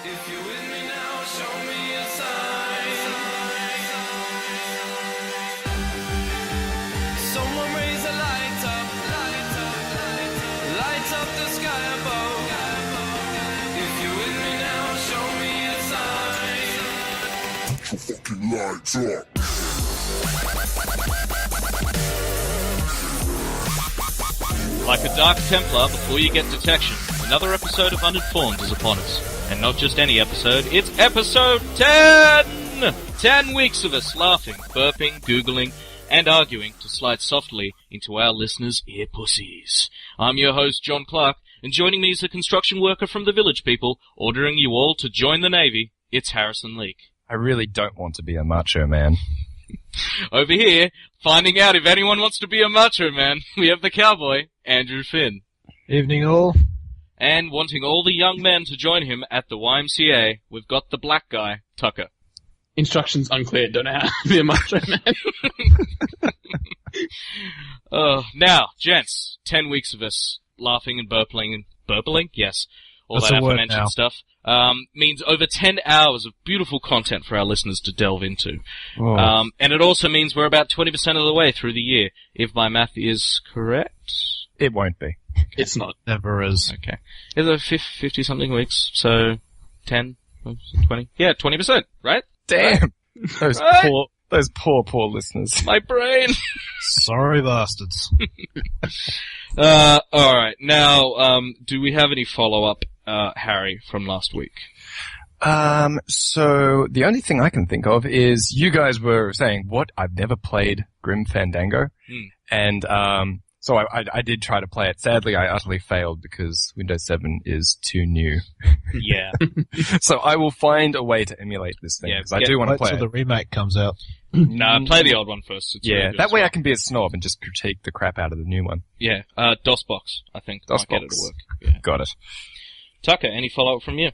If you're with me now, show me a sign. Someone raise a light up, light up, light up, light up the sky above. If you're with me now, show me a sign. Fucking lights up. Like a Dark Templar before you get detection, another episode of Uninformed is upon us. And not just any episode, it's episode 10! 10 weeks of us laughing, burping, googling, and arguing to slide softly into our listeners' ear pussies. I'm your host, John Clark, and joining me is a construction worker from the Village People, ordering you all to join the Navy. It's Harrison Leake. I really don't want to be a macho man. Over here, finding out if anyone wants to be a macho man, we have the cowboy, Andrew Finn. Evening all. And wanting all the young men to join him at the YMCA, we've got the black guy, Tucker. Instructions unclear, don't know how to be a macho man. Now, gents, 10 weeks of us laughing and burpling, yes, all That's that a word aforementioned now. stuff, means over 10 hours of beautiful content for our listeners to delve into. Oh. And it also means we're about 20% of the way through the year, if my math is correct. It won't be. It's not. Never is. Okay. Is it 50-something weeks? So, 10, 20? Yeah, 20%, right? Damn. Those Right? poor listeners. My brain! Sorry bastards. Alright. Now, do we have any follow-up, Harry, from last week? So the only thing I can think of is you guys were saying, what? I've never played Grim Fandango. And, so I did try to play it. Sadly, I utterly failed because Windows 7 is too new. Yeah. So I will find a way to emulate this thing Yeah, because I do want to Wait play till it. the remake comes out. Nah, play the old one first. It's really Yeah, good that as way well. I can be a snob and just critique the crap out of the new one. Yeah, DOSBox, I think, might get it to DOSBox. work. Yeah. Got it. Tucker, any follow-up from you?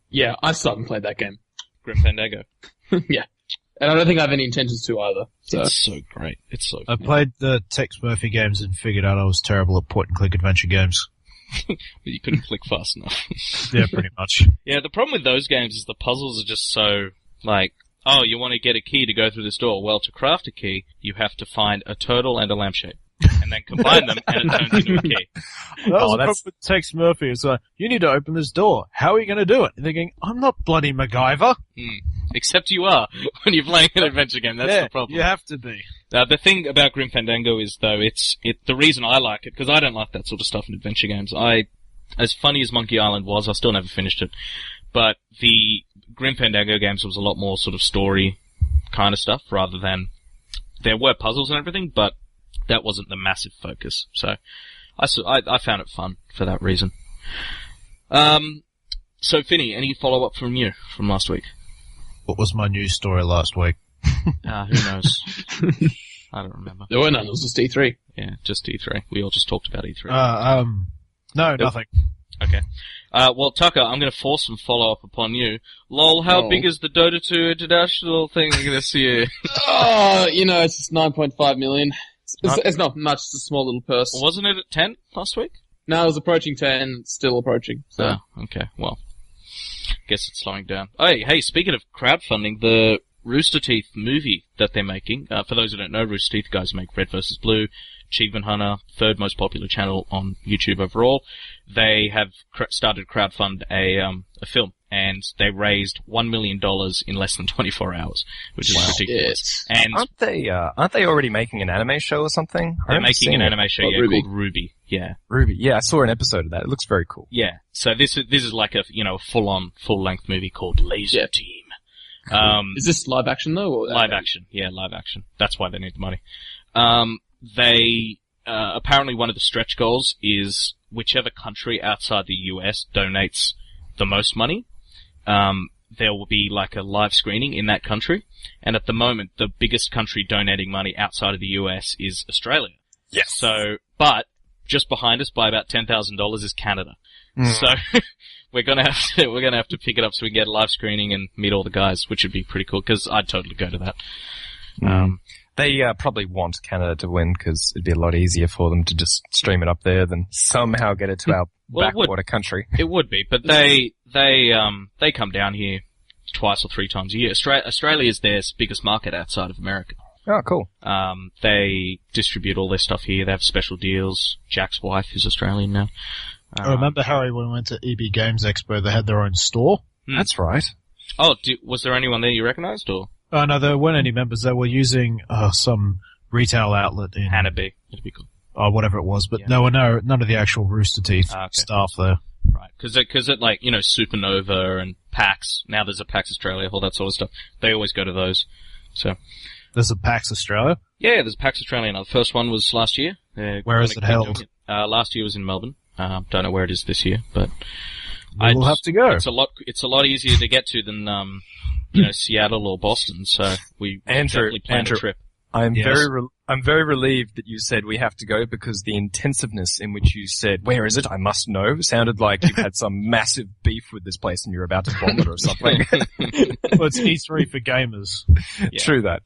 Yeah, I still haven't played that game. Grim Fandango. Yeah. And I don't think I have any intentions to either. So. It's so great. It's so I good. played the Tex Murphy games and figured out I was terrible at point-and-click adventure games. You couldn't click fast enough. Yeah, pretty much. Yeah, the problem with those games is the puzzles are just so, like, oh, you want to get a key to go through this door. Well, to craft a key, you have to find a turtle and a lampshade. And then combine them, and it turns into a key. That was the problem with Tex Murphy. It's like, you need to open this door. How are you going to do it? And thinking, I'm not bloody MacGyver. Except you are, when you're playing an adventure game. That's yeah, the problem. you have to be. The thing about Grim Fandango is, though, the reason I like it, because I don't like that sort of stuff in adventure games. As funny as Monkey Island was, I still never finished it. But the Grim Fandango games was a lot more sort of story kind of stuff, rather than, there were puzzles and everything, but that wasn't the massive focus. So, I found it fun for that reason. So Finny, any follow-up from you from last week? What was my news story last week? Who knows? I don't remember. There were none, it was just E3. Yeah, just E3. We all just talked about E3. No, nothing. Okay. Well, Tucker, I'm going to force some follow-up upon you. Lol, how big is the Dota 2 international thing this year? Oh, it's just 9.5 million. It's not much, it's a small little purse. Wasn't it at 10 last week? No, it was approaching 10, it's still approaching. So. Oh, okay. Well, guess it's slowing down. Hey, speaking of crowdfunding, the Rooster Teeth movie that they're making, for those who don't know, Rooster Teeth guys make Red vs. Blue, Achievement Hunter, third most popular channel on YouTube overall. They have started to crowdfund a film, and they raised $1 million in less than 24 hours, which is ridiculous. Yes. And Aren't they already making an anime show or something? they're making an anime show, Ruby. called Ruby. Yeah. Ruby. Yeah, I saw an episode of that. It looks very cool. Yeah. So this is like a, full-length movie called Laser Team. Is this live action though? Or Live action. Yeah, live action. That's why they need the money. They, apparently one of the stretch goals is whichever country outside the US donates the most money, there will be like a live screening in that country. And at the moment, the biggest country donating money outside of the US is Australia. Yes. So, but just behind us by about $10,000 is Canada. So, we're gonna have to pick it up so we can get a live screening and meet all the guys, which would be pretty cool, because I'd totally go to that. They probably want Canada to win because it'd be a lot easier for them to just stream it up there than somehow get it to our Well, it would. backwater country. It would be, but they they come down here twice or three times a year. Australia is their biggest market outside of America. Oh, cool. They distribute all their stuff here. They have special deals. Jack's wife is Australian now. I remember, Harry, when we went to EB Games Expo, they had their own store. That's right. Oh, was there anyone there you recognised, or? Oh, no, there weren't any members. They were using some retail outlet in Hannibal. It'd be cool. Oh, whatever it was, but Yeah. there were none of the actual Rooster Teeth staff there. Right. Cause it like, Supernova and PAX, now there's a PAX Australia, all that sort of stuff. They always go to those. So. There's a PAX Australia? Yeah, there's PAX Australia now. The first one was last year. Where is it held? Last year was in Melbourne. Don't know where it is this year, but we'll have to go. It's a lot easier to get to than, Seattle or Boston, so we definitely plan a trip. I'm very relieved that you said we have to go, because the intensiveness in which you said, "Where is it? I must know," sounded like you had some massive beef with this place and you're about to vomit or something. Well, it's E3 for gamers. Yeah. True that.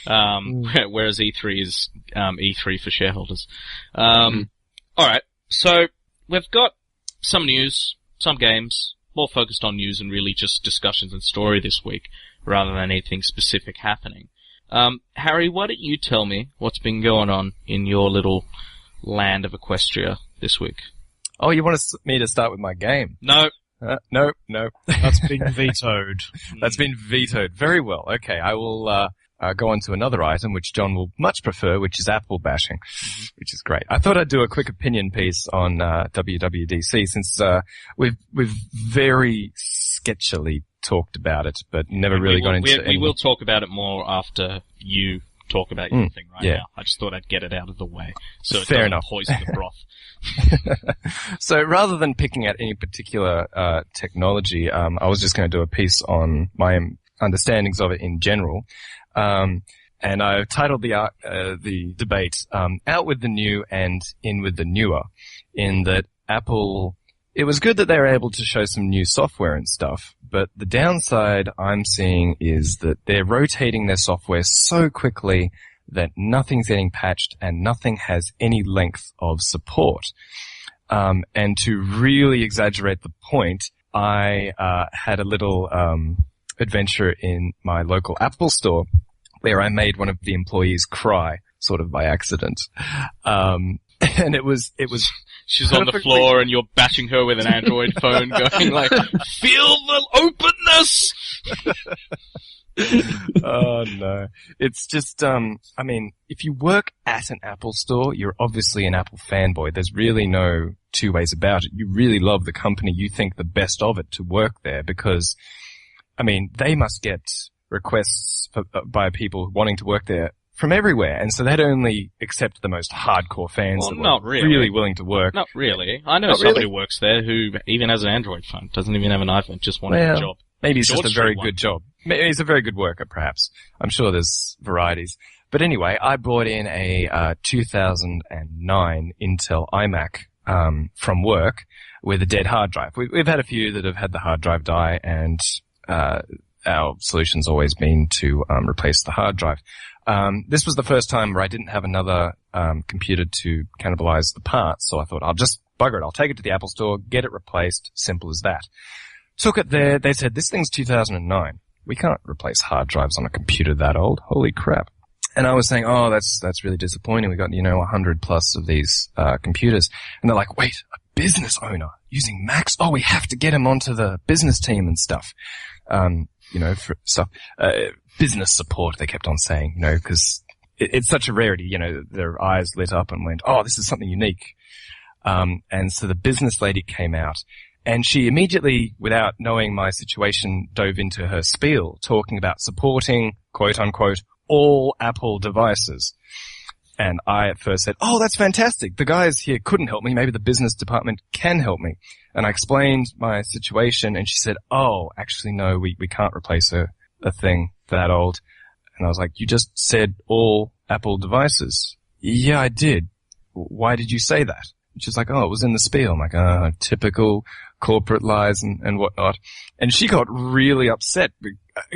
Whereas E3 is E3 for shareholders. All right, so we've got some news, some games, more focused on news and really just discussions and story this week, rather than anything specific happening. Harry, why don't you tell me what's been going on in your little land of Equestria this week? Oh, you want me to start with my game? No. No. That's been vetoed. That's been vetoed. Very well. Okay, I will go on to another item, which John will much prefer, which is Apple bashing, which is great. I thought I'd do a quick opinion piece on WWDC, since we've very sketchily talked about it, but never really got into it. We will talk about it more after you talk about your thing now. I just thought I'd get it out of the way, so it doesn't poison the broth. So rather than picking at any particular technology, I was just going to do a piece on my understandings of it in general. And I've titled the debate, "Out with the new and in with the newer," in that Apple, it was good that they were able to show some new software and stuff, but the downside I'm seeing is that they're rotating their software so quickly that nothing's getting patched and nothing has any length of support. And to really exaggerate the point, I had a little adventure in my local Apple store where I made one of the employees cry, sort of by accident. And it was She's on the floor and you're bashing her with an Android phone going like, "Feel the openness!" Oh no. It's just, if you work at an Apple store, you're obviously an Apple fanboy. There's really no two ways about it. You really love the company. You think the best of it to work there because, they must get requests by people wanting to work there from everywhere, and so they'd only accept the most hardcore fans that were really willing to work. Not really. I know somebody who works there who even has an Android phone, doesn't even have an iPhone, just wanted a job. Maybe it's just a very good job. Maybe he's a very good worker, perhaps. I'm sure there's varieties. But anyway, I brought in a 2009 Intel iMac from work with a dead hard drive. We've had a few that have had the hard drive die, and our solution's always been to replace the hard drive. This was the first time where I didn't have another computer to cannibalize the parts, so I thought I'll just bugger it. I'll take it to the Apple store, get it replaced, simple as that. Took it there, they said, "This thing's 2009. We can't replace hard drives on a computer that old. Holy crap." And I was saying, "Oh, that's really disappointing. We got, 100 plus of these computers." And they're like, "Wait, a business owner using Macs? Oh, we have to get him onto the business team and stuff." For stuff, business support, they kept on saying, because it's such a rarity, their eyes lit up and went, "Oh, this is something unique." And so the business lady came out, and she immediately, without knowing my situation, dove into her spiel, talking about supporting, quote unquote, all Apple devices. And I at first said, "Oh, that's fantastic. The guys here couldn't help me. Maybe the business department can help me." And I explained my situation, and she said, "Oh, actually, no, we can't replace a thing that old." And I was like, "You just said all Apple devices." "Yeah, I did." "Why did you say that?" And she's like, "Oh, it was in the spiel." I'm like, typical corporate lies and whatnot. And she got really upset.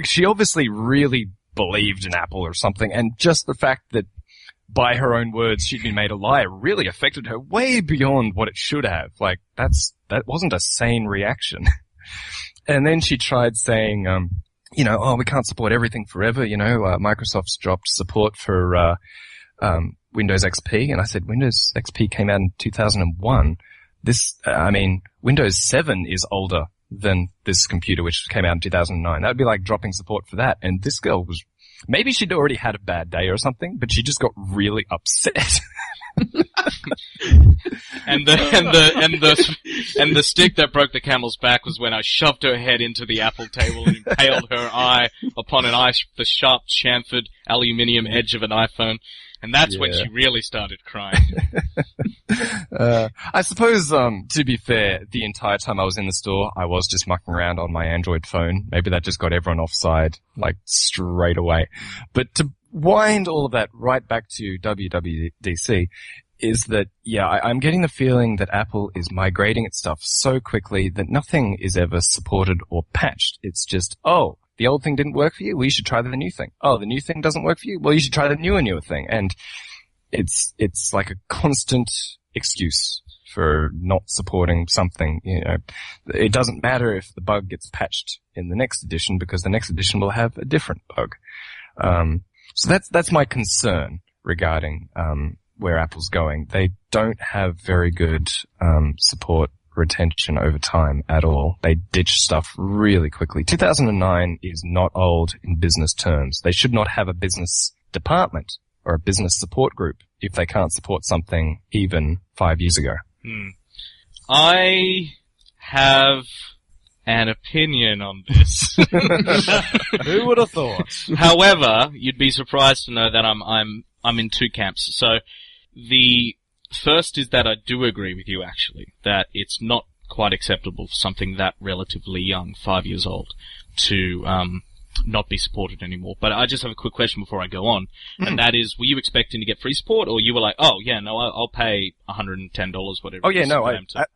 She obviously really believed in Apple or something. And just the fact that by her own words, she'd been made a liar really affected her way beyond what it should have. Like, that wasn't a sane reaction. And then she tried saying, we can't support everything forever. Microsoft's dropped support for, Windows XP. And I said, Windows XP came out in 2001. Windows 7 is older than this computer, which came out in 2009. That would be like dropping support for that. And this girl maybe she'd already had a bad day or something, but she just got really upset. And the stick that broke the camel's back was when I shoved her head into the Apple table and impaled her eye upon the sharp chamfered aluminium edge of an iPhone. And that's when she really started crying. I suppose, to be fair, the entire time I was in the store, I was just mucking around on my Android phone. Maybe that just got everyone offside, like, straight away. But to wind all of that right back to WWDC is that, I'm getting the feeling that Apple is migrating its stuff so quickly that nothing is ever supported or patched. It's just, the old thing didn't work for you? Well, you should try the new thing. Oh, the new thing doesn't work for you? Well, you should try the newer thing. And it's like a constant excuse for not supporting something. It doesn't matter if the bug gets patched in the next edition because the next edition will have a different bug. So that's my concern regarding, where Apple's going. They don't have very good, support retention over time at all. They ditch stuff really quickly. 2009 is not old in business terms. They should not have a business department or a business support group if they can't support something even 5 years ago. I have an opinion on this. Who would have thought? However, you'd be surprised to know that I'm in two camps. So the first is that I do agree with you, actually, that it's not quite acceptable for something that relatively young, 5 years old, to not be supported anymore. But I just have a quick question before I go on, and that is, were you expecting to get free support, or you were like, I'll pay $110, whatever. Oh yeah, no,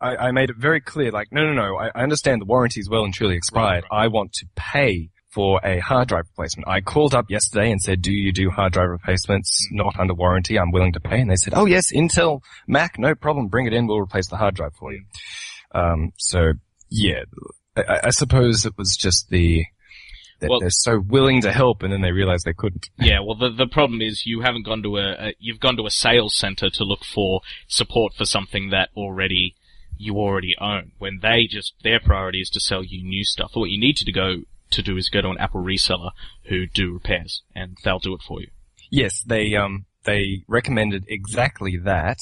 I made it very clear, like, no, I understand the warranty is well and truly expired. Right. I want to pay for a hard drive replacement. I called up yesterday and said, do you do hard drive replacements not under warranty? I'm willing to pay. And they said, oh yes, Intel, Mac, no problem, bring it in, we'll replace the hard drive for you. I suppose it was just they're so willing to help and then they realized they couldn't. Yeah, well the problem is you haven't gone to you've gone to a sales center to look for support for something that you already own, when their priority is to sell you new stuff. What you need to do is go to an Apple reseller who do repairs, and they'll do it for you. Yes, they recommended exactly that.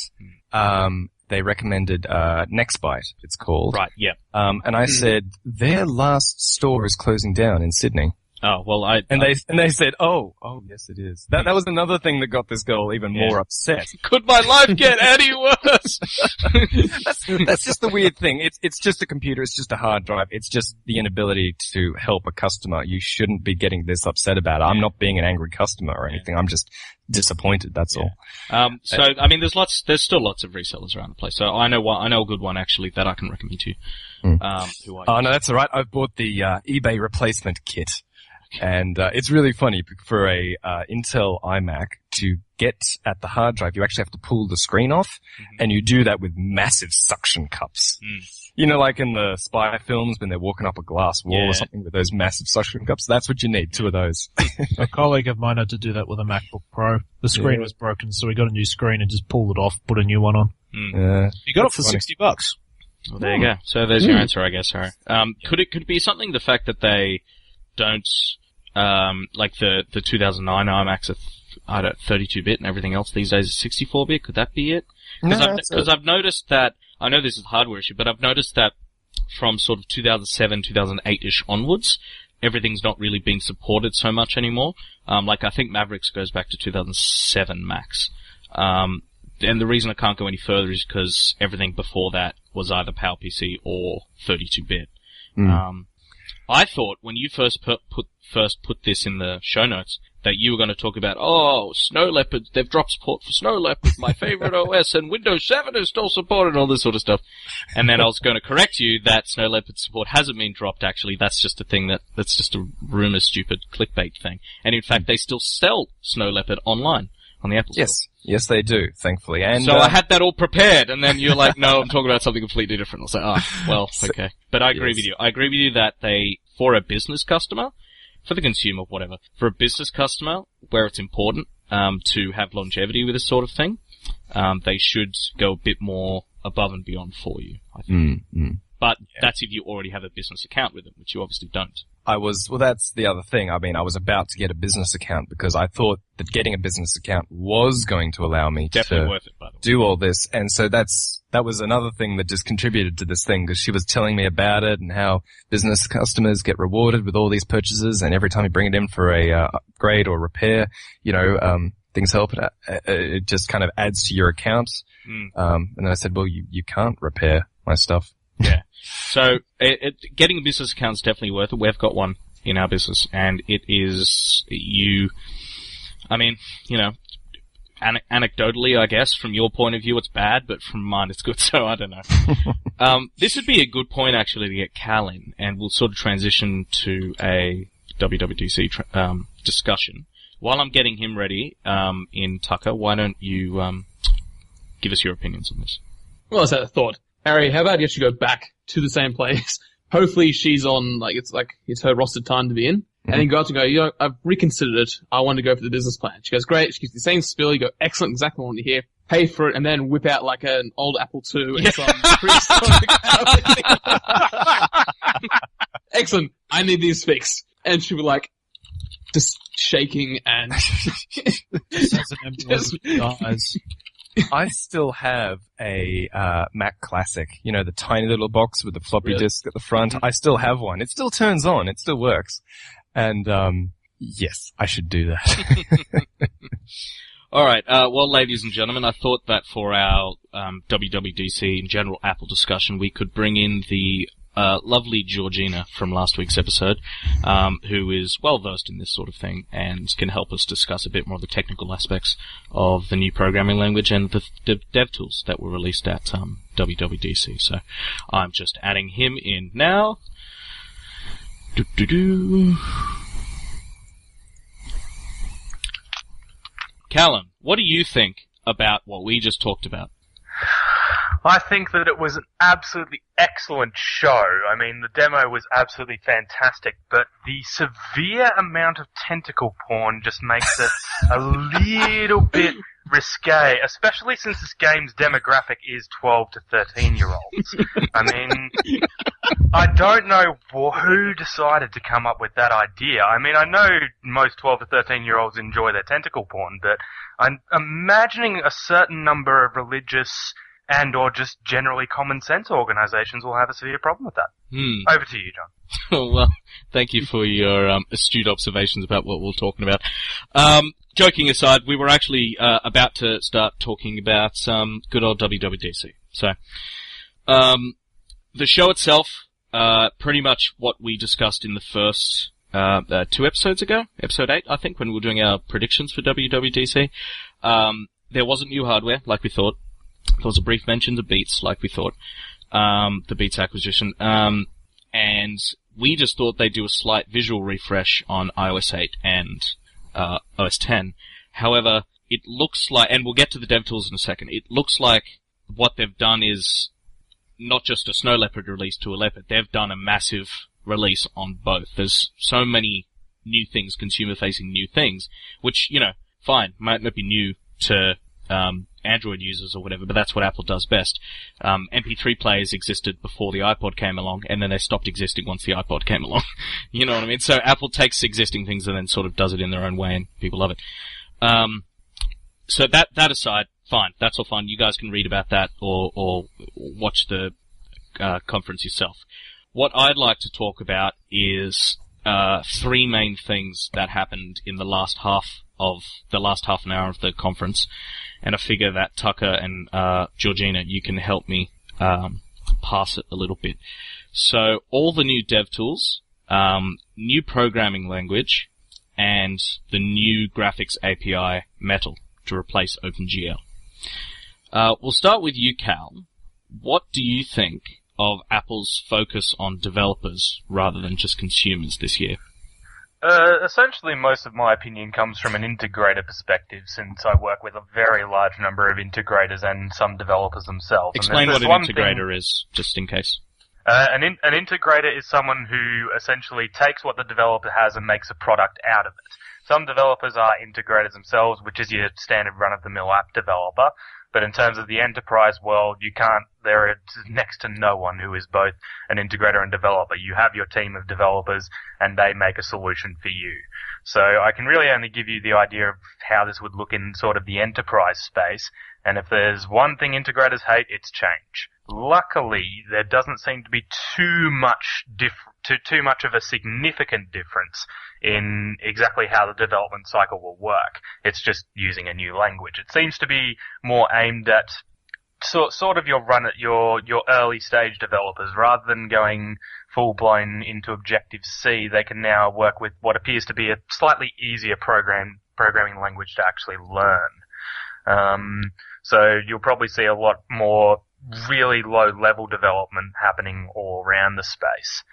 They recommended Nextbyte, it's called. Right, yeah. And I said, their last store is closing down in Sydney. Oh, well, they said, oh, yes, it is. That was another thing that got this girl even more upset. Could my life get any worse? That's just the weird thing. It's just a computer. It's just a hard drive. It's just the inability to help a customer. You shouldn't be getting this upset about it. I'm not being an angry customer or anything. I'm just disappointed. That's all. There's still lots of resellers around the place. So I know a good one actually that I can recommend to you. No, that's all right. I've bought the eBay replacement kit. And it's really funny for a Intel iMac to get at the hard drive. You actually have to pull the screen off, and you do that with massive suction cups. Like in the spy films when they're walking up a glass wall or something with those massive suction cups. That's what you need, 2 of those. A colleague of mine had to do that with a MacBook Pro. The screen was broken, so he got a new screen and just pulled it off, put a new one on. He got it for $60. Well, there you go. So there's your answer, I guess. Sorry. Could it be something, the fact that they don't, like the 2009 iMacs are 32-bit and everything else these days is 64-bit? Could that be it? Because I've noticed that, I know this is a hardware issue, but I've noticed that from sort of 2007, 2008-ish onwards, everything's not really being supported so much anymore. Like I think Mavericks goes back to 2007 max. And the reason I can't go any further is because everything before that was either PowerPC or 32-bit. I thought when you first put this in the show notes that you were going to talk about, Snow Leopard, they've dropped support for Snow Leopard, my favorite OS, and Windows 7 is still supported, and all this sort of stuff. And then I was going to correct you that Snow Leopard support hasn't been dropped, actually. That's just a thing that's just a rumor, stupid clickbait thing. And in fact, they still sell Snow Leopard online. on the Apple Store. Yes, they do, thankfully. And so I had that all prepared, and then you're like, no, I'm talking about something completely different. I'll say, well, okay. But I agree with you. I agree with you that for a business customer, for the consumer, whatever, for a business customer, where it's important to have longevity with this sort of thing, they should go a bit more above and beyond for you, I think. But that's if you already have a business account with them, which you obviously don't. That's the other thing. I mean, I was about to get a business account because I thought that getting a business account was going to allow me Definitely worth it, by the way. do all this. And so that was another thing that just contributed to this thing, because she was telling me about it and how business customers get rewarded with all these purchases, and every time you bring it in for a upgrade or repair, things help. It just kind of adds to your account. And then I said, well, you can't repair my stuff. Yeah. So, getting a business account is definitely worth it. We've got one in our business, and it is, anecdotally, I guess, from your point of view, it's bad, but from mine, it's good, so I don't know. This would be a good point, actually, to get Cal in, and we'll sort of transition to a WWDC discussion. While I'm getting him ready, in Tucker, why don't you, give us your opinions on this? Well, I had a thought. Harry, how about you actually go back to the same place? Hopefully she's on, it's her rostered time to be in. And then go out to go, I've reconsidered it. I want to go for the business plan. She goes, great. She gives you the same spiel. You go, excellent, exactly what I want to hear. Pay for it, and then whip out like an old Apple II and some prehistoric. Excellent. I need these fixed. And she was just shaking and I still have a Mac Classic, the tiny little box with the floppy disk at the front. I still have one. It still turns on. It still works. And yes, I should do that. All right. Well, ladies and gentlemen, I thought that for our WWDC and general Apple discussion, we could bring in the lovely Georgina from last week's episode, who is well versed in this sort of thing and can help us discuss a bit more of the technical aspects of the new programming language and the dev tools that were released at WWDC. So I'm just adding him in now. Callum, what do you think about what we just talked about? I think that it was an absolutely excellent show. I mean, the demo was absolutely fantastic, but the severe amount of tentacle porn just makes it a little bit risque, especially since this game's demographic is 12 to 13-year-olds. I mean, I don't know who decided to come up with that idea. I mean, I know most 12 to 13-year-olds enjoy their tentacle porn, but I'm imagining a certain number of religious and or just generally common sense organizations will have a severe problem with that. Over to you, John. Well, thank you for your astute observations about what we're talking about. Joking aside, we were actually about to start talking about good old WWDC. So, the show itself, pretty much what we discussed in the first 2 episodes ago, episode 8, I think, when we were doing our predictions for WWDC. There wasn't new hardware, like we thought. There was a brief mention of Beats, like we thought, the Beats acquisition, and we just thought they'd do a slight visual refresh on iOS 8 and OS 10. However, it looks like, and we'll get to the dev tools in a second, it looks like what they've done is not just a Snow Leopard release to a Leopard, they've done a massive release on both. There's so many new things, consumer-facing new things, which, fine, might not be new to Android users or whatever, but that's what Apple does best. MP3 players existed before the iPod came along, and then they stopped existing once the iPod came along. You know what I mean? So Apple takes existing things and then sort of does it in their own way, and people love it. So that aside, fine. That's all fine. You guys can read about that or watch the conference yourself. What I'd like to talk about is 3 main things that happened in the last half an hour of the conference, and I figure that Tucker and Georgina, you can help me pass it a little bit. So all the new dev tools, new programming language, and the new graphics API Metal to replace OpenGL. We'll start with you, Cal. What do you think of Apple's focus on developers rather than just consumers this year? Essentially, most of my opinion comes from an integrator perspective, since I work with a very large number of integrators and some developers themselves. Explain what an integrator is, just in case. An integrator is someone who essentially takes what the developer has and makes a product out of it. Some developers are integrators themselves, which is your standard run-of-the-mill app developer. But in terms of the enterprise world, there is next to no one who is both an integrator and developer. You have your team of developers, and they make a solution for you. So I can really only give you the idea of how this would look in sort of the enterprise space. And if there's one thing integrators hate, it's change. Luckily, there doesn't seem to be too much of a significant difference in exactly how the development cycle will work. It's just using a new language. It seems to be more aimed at sort of your early stage developers. Rather than going full blown into Objective-C, they can now work with what appears to be a slightly easier programming language to actually learn. So you'll probably see a lot more really low level development happening all around the space.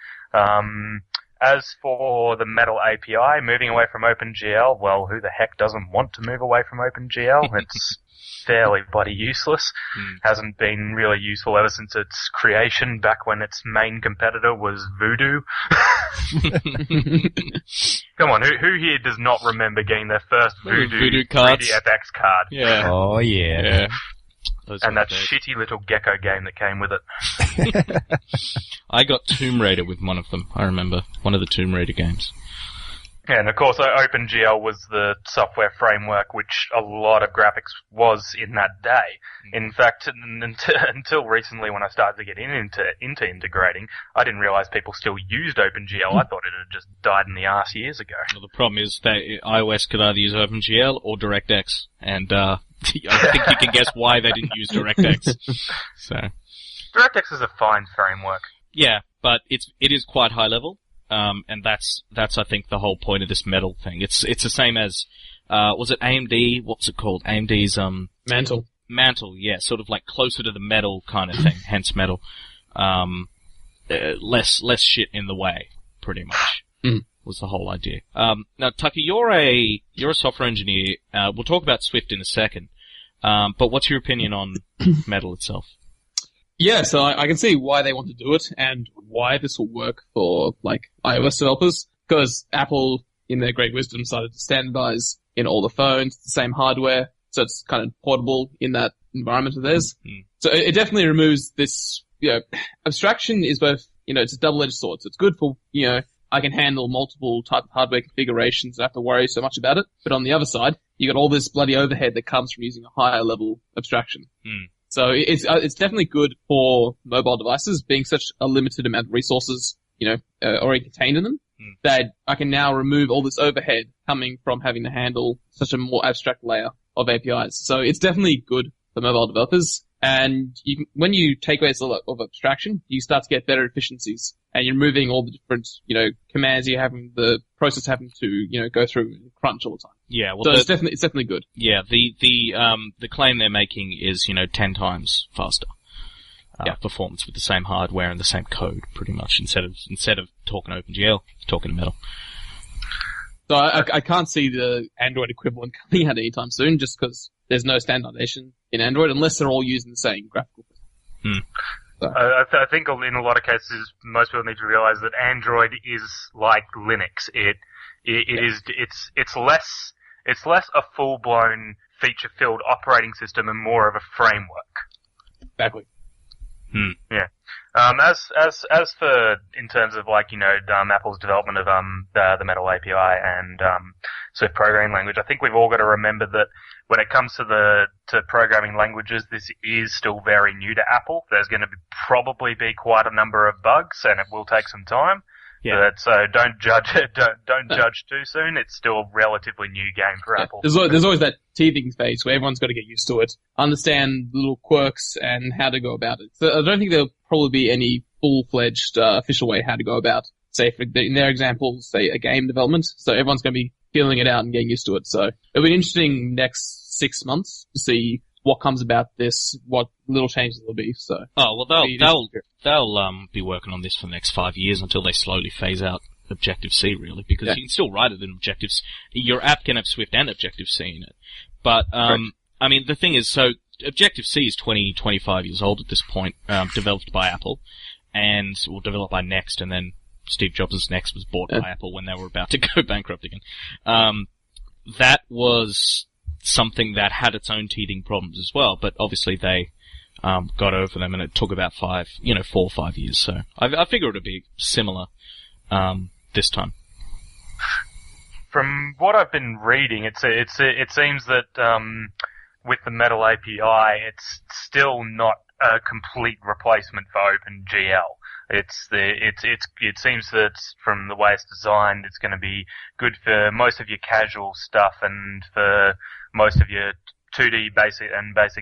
As for the Metal API, moving away from OpenGL, well, who the heck doesn't want to move away from OpenGL? It's fairly bloody useless. Hasn't been really useful ever since its creation, back when its main competitor was Voodoo. Come on, who here does not remember getting their first Voodoo cards? 3DFX card? Yeah. Oh, yeah. And that shitty little gecko game that came with it. I got Tomb Raider with one of them, I remember. One of the Tomb Raider games. Yeah, and of course OpenGL was the software framework which a lot of graphics was in that day. In fact, until recently when I started to get into integrating, I didn't realize people still used OpenGL. I thought it had just died in the arse years ago. Well, the problem is that iOS could either use OpenGL or DirectX, and I think you can guess why they didn't use DirectX. So DirectX is a fine framework. Yeah, but it is quite high level. And that's I think the whole point of this Metal thing. It's the same as was it AMD? What's it called? AMD's Mantle. Mantle, yeah, sort of like closer to the Metal kind of thing. Hence Metal. Less shit in the way, pretty much. Was the whole idea. Now, Tucker, you're a software engineer. We'll talk about Swift in a second. But what's your opinion on Metal itself? Yeah, so I can see why they want to do it and why this will work for, like, iOS developers. Because Apple, in their great wisdom, decided to standardize in all the phones, the same hardware, so it's kind of portable in that environment of theirs. So it definitely removes this, abstraction is both, it's a double-edged sword. So it's good for, I can handle multiple type of hardware configurations, don't have to worry so much about it. But on the other side, you got all this bloody overhead that comes from using a higher level abstraction. So it's definitely good for mobile devices, being such a limited amount of resources, already contained in them, that I can now remove all this overhead coming from having to handle such a more abstract layer of APIs. So it's definitely good for mobile developers. And when you take away a lot of abstraction, you start to get better efficiencies. And you're removing all the different, commands you're having, the process having to, go through and crunch all the time. Yeah, well, so it's definitely good. Yeah, the claim they're making is, 10 times faster performance with the same hardware and the same code, pretty much. Instead of talking OpenGL, talking Metal. So I can't see the Android equivalent coming out anytime soon, just because there's no standardization in Android, unless they're all using the same graphical system. So. I think in a lot of cases, most people need to realize that Android is like Linux. It's less a full-blown feature-filled operating system and more of a framework. Exactly. Yeah. As for, in terms of Apple's development of, the Metal API and, Swift programming language, I think we've all got to remember that when it comes to programming languages, this is still very new to Apple. There's going to probably be quite a number of bugs, and it will take some time. Yeah. But, so don't judge too soon. It's still a relatively new game for Apple. There's always that teething phase where everyone's got to get used to it, understand the little quirks and how to go about it. So I don't think there'll probably be any full-fledged official way how to go about, say, in their example, say, a game development. So everyone's going to be feeling it out and getting used to it. So it'll be interesting next 6 months to see what comes about this, what little changes there'll be. So they'll be working on this for the next 5 years until they slowly phase out Objective-C, really, because you can still write it in Objective-C. Your app can have Swift and Objective-C in it. But, I mean, the thing is, so Objective-C is 25 years old at this point, developed by Apple, and, well, developed by Next, and then Steve Jobs' Next was bought by Apple when they were about to go bankrupt again. That was something that had its own teething problems as well, but obviously they got over them, and it took about 4 or 5 years. So I figure it'll be similar this time. From what I've been reading, it seems that with the Metal API, it's still not a complete replacement for OpenGL. It seems that from the way it's designed, it's going to be good for most of your casual stuff and for most of your 2D basic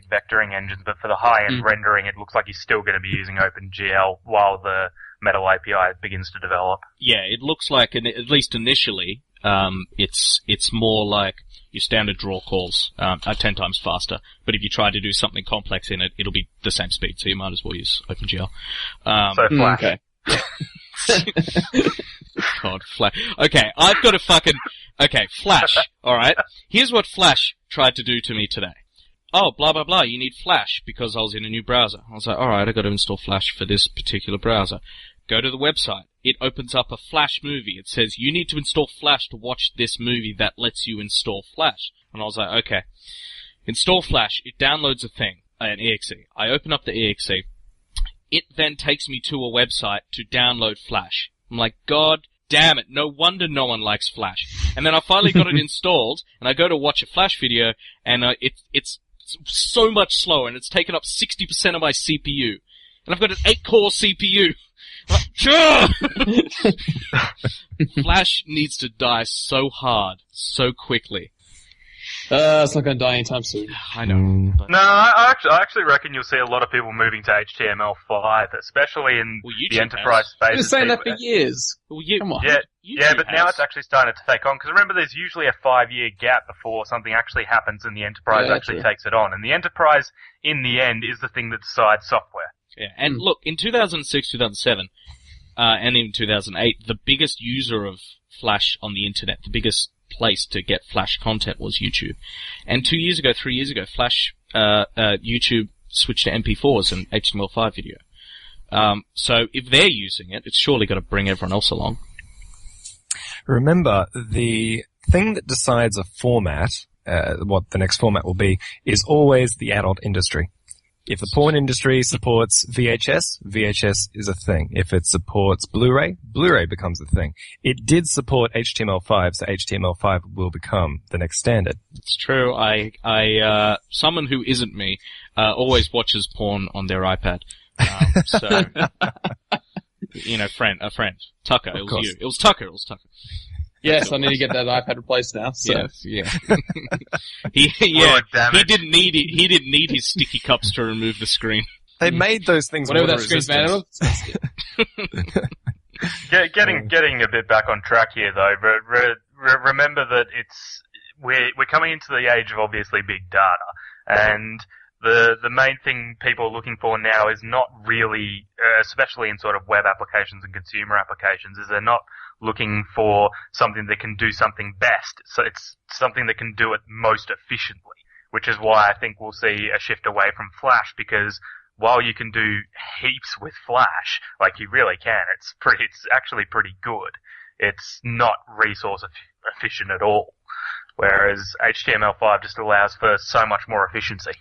vectoring engines, but for the high-end rendering, it looks like you're still going to be using OpenGL while the Metal API begins to develop. Yeah, it looks like, at least initially, it's more like your standard draw calls are 10 times faster. But if you try to do something complex in it, it'll be the same speed, so you might as well use OpenGL. So Flash. Okay. God, Flash. Okay, I've got a fucking... Okay, Flash, alright? Here's what Flash tried to do to me today. Oh, blah, blah, blah, you need Flash because I was in a new browser. I was like, alright, I've got to install Flash for this particular browser. Go to the website. It opens up a Flash movie. It says, you need to install Flash to watch this movie that lets you install Flash. And I was like, okay. Install Flash. It downloads a thing, an exe. I open up the exe. It then takes me to a website to download Flash. I'm like, God damn it, no wonder no one likes Flash. And then I finally got it installed, and I go to watch a Flash video, and it's so much slower, and it's taken up 60% of my CPU. And I've got an 8-core CPU. Flash needs to die so hard, so quickly. It's not going to die anytime soon. I know. No, I actually reckon you'll see a lot of people moving to HTML5, especially in the enterprise space. I've been saying that for years. Well, Come on. Yeah, but now it's actually starting to take on. Because remember, there's usually a 5-year gap before something actually happens and the enterprise actually takes it on. And the enterprise, in the end, is the thing that decides software. Yeah, and look, in 2006, 2007, and in 2008, the biggest user of Flash on the internet, the biggest place to get Flash content was YouTube. And 3 years ago, Flash, YouTube switched to MP4s and HTML5 video. So if they're using it, it's surely got to bring everyone else along. Remember, the thing that decides a format, what the next format will be, is always the adult industry. If the porn industry supports VHS, VHS is a thing. If it supports Blu-ray, Blu-ray becomes a thing. It did support HTML5, so HTML5 will become the next standard. It's true. I someone who isn't me, always watches porn on their iPad. So, a friend, Tucker, it was you. It was Tucker. Yes, I need to get that iPad replaced now. So. Yes, yeah. He didn't need his sticky cups to remove the screen. They made those things whatever that screen's made of. Getting a bit back on track here, though. Remember that we're coming into the age of obviously big data, and the main thing people are looking for now is not really, especially in sort of web applications and consumer applications, is they're not looking for something that can do something best. So it's something that can do it most efficiently, which is why I think we'll see a shift away from Flash, because while you can do heaps with Flash, like you really can, it's actually pretty good. It's not resource efficient at all. Whereas HTML5 just allows for so much more efficiency.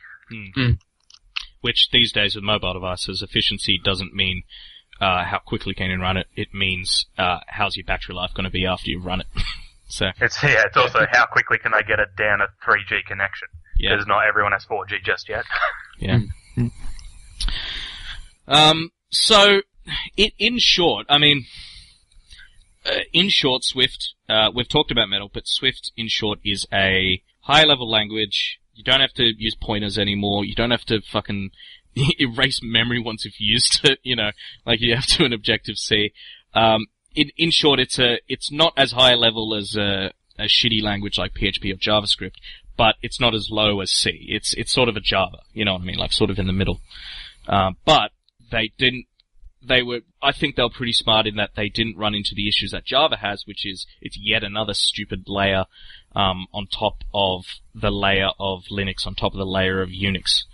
Which these days with mobile devices, efficiency doesn't mean how quickly can you run it. It means how's your battery life going to be after you've run it. So it's also how quickly can I get it down a 3G connection, because not everyone has 4G just yet. Yeah. So in short, Swift, we've talked about Metal, but Swift in short is a high level language. You don't have to use pointers anymore. You don't have to fucking erase memory once you've used it, like you have to in Objective-C. In short, it's not as high level as a shitty language like PHP or JavaScript, but it's not as low as C. It's sort of a Java, you know what I mean? Like sort of in the middle. But they didn't I think they were pretty smart in that they didn't run into the issues that Java has, which is it's yet another stupid layer, on top of the layer of Linux, on top of the layer of Unix,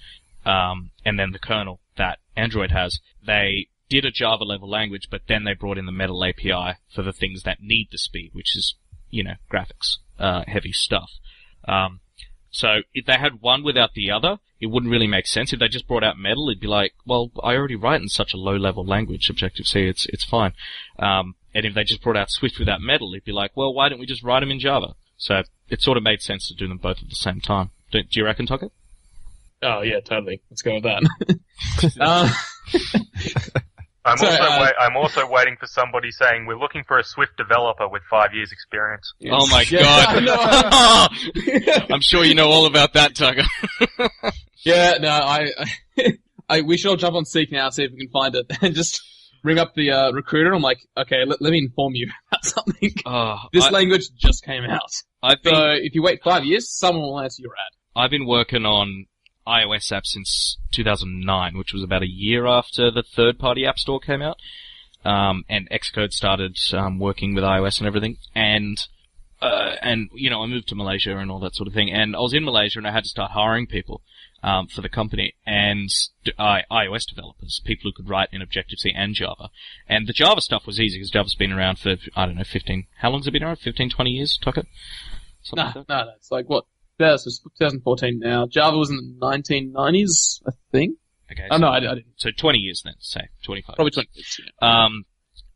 and then the kernel that Android has. They did a Java level language, but then they brought in the Metal API for the things that need the speed, which is, graphics, heavy stuff. So if they had one without the other, it wouldn't really make sense. If they just brought out Metal, it'd be like, well, I already write in such a low-level language, Objective-C, it's fine. And if they just brought out Swift without Metal, it'd be like, well, why don't we just write them in Java? So it sort of made sense to do them both at the same time. Do you reckon, Tucker? Oh, yeah, totally. Let's go with that. I'm also waiting for somebody saying we're looking for a Swift developer with 5 years experience. Yes. Oh my god. I'm sure you know all about that, Tucker. Yeah, no, we should all jump on Seek now, see if we can find it, and just ring up the recruiter. I'm like, okay, let me inform you about something. This language just came out. So if you wait 5 years, someone will answer your ad. I've been working on iOS apps since 2009, which was about a year after the third-party App Store came out. And Xcode started working with iOS and everything. And I moved to Malaysia and all that sort of thing. And I was in Malaysia and I had to start hiring people for the company, and iOS developers, people who could write in Objective-C and Java. And the Java stuff was easy because Java's been around for, 15, how long's it been around? 15, 20 years, Tucker? No, it's like what? Yeah, so it's 2014 now. Java was in the 1990s, I think. Okay. So, no, I didn't. So 20 years then, say. 25. Probably 20 years, yeah.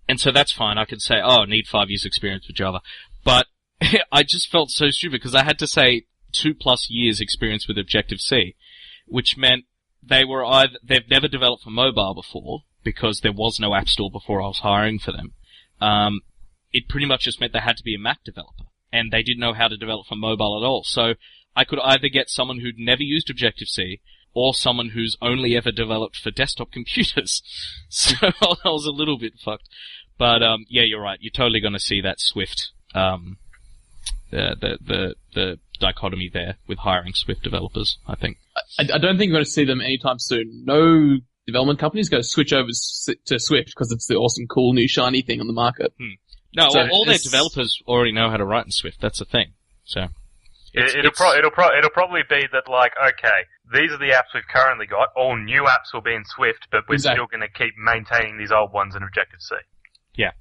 And so that's fine. I could say, I need 5 years experience with Java. But I just felt so stupid because I had to say 2+ years experience with Objective-C, which meant they've never developed for mobile before because there was no App Store before I was hiring for them. It pretty much just meant they had to be a Mac developer, and they didn't know how to develop for mobile at all. So I could either get someone who'd never used Objective-C or someone who's only ever developed for desktop computers. So I was a little bit fucked. But yeah, you're right. You're totally going to see that Swift, the dichotomy there with hiring Swift developers, I think. I don't think you're going to see them anytime soon. No development company's going to switch over to Swift because it's the awesome, cool, new, shiny thing on the market. No, so all their developers already know how to write in Swift. That's the thing. So it'll probably be that, like, okay, these are the apps we've currently got. All new apps will be in Swift, but we're still going to keep maintaining these old ones in Objective-C. Yeah.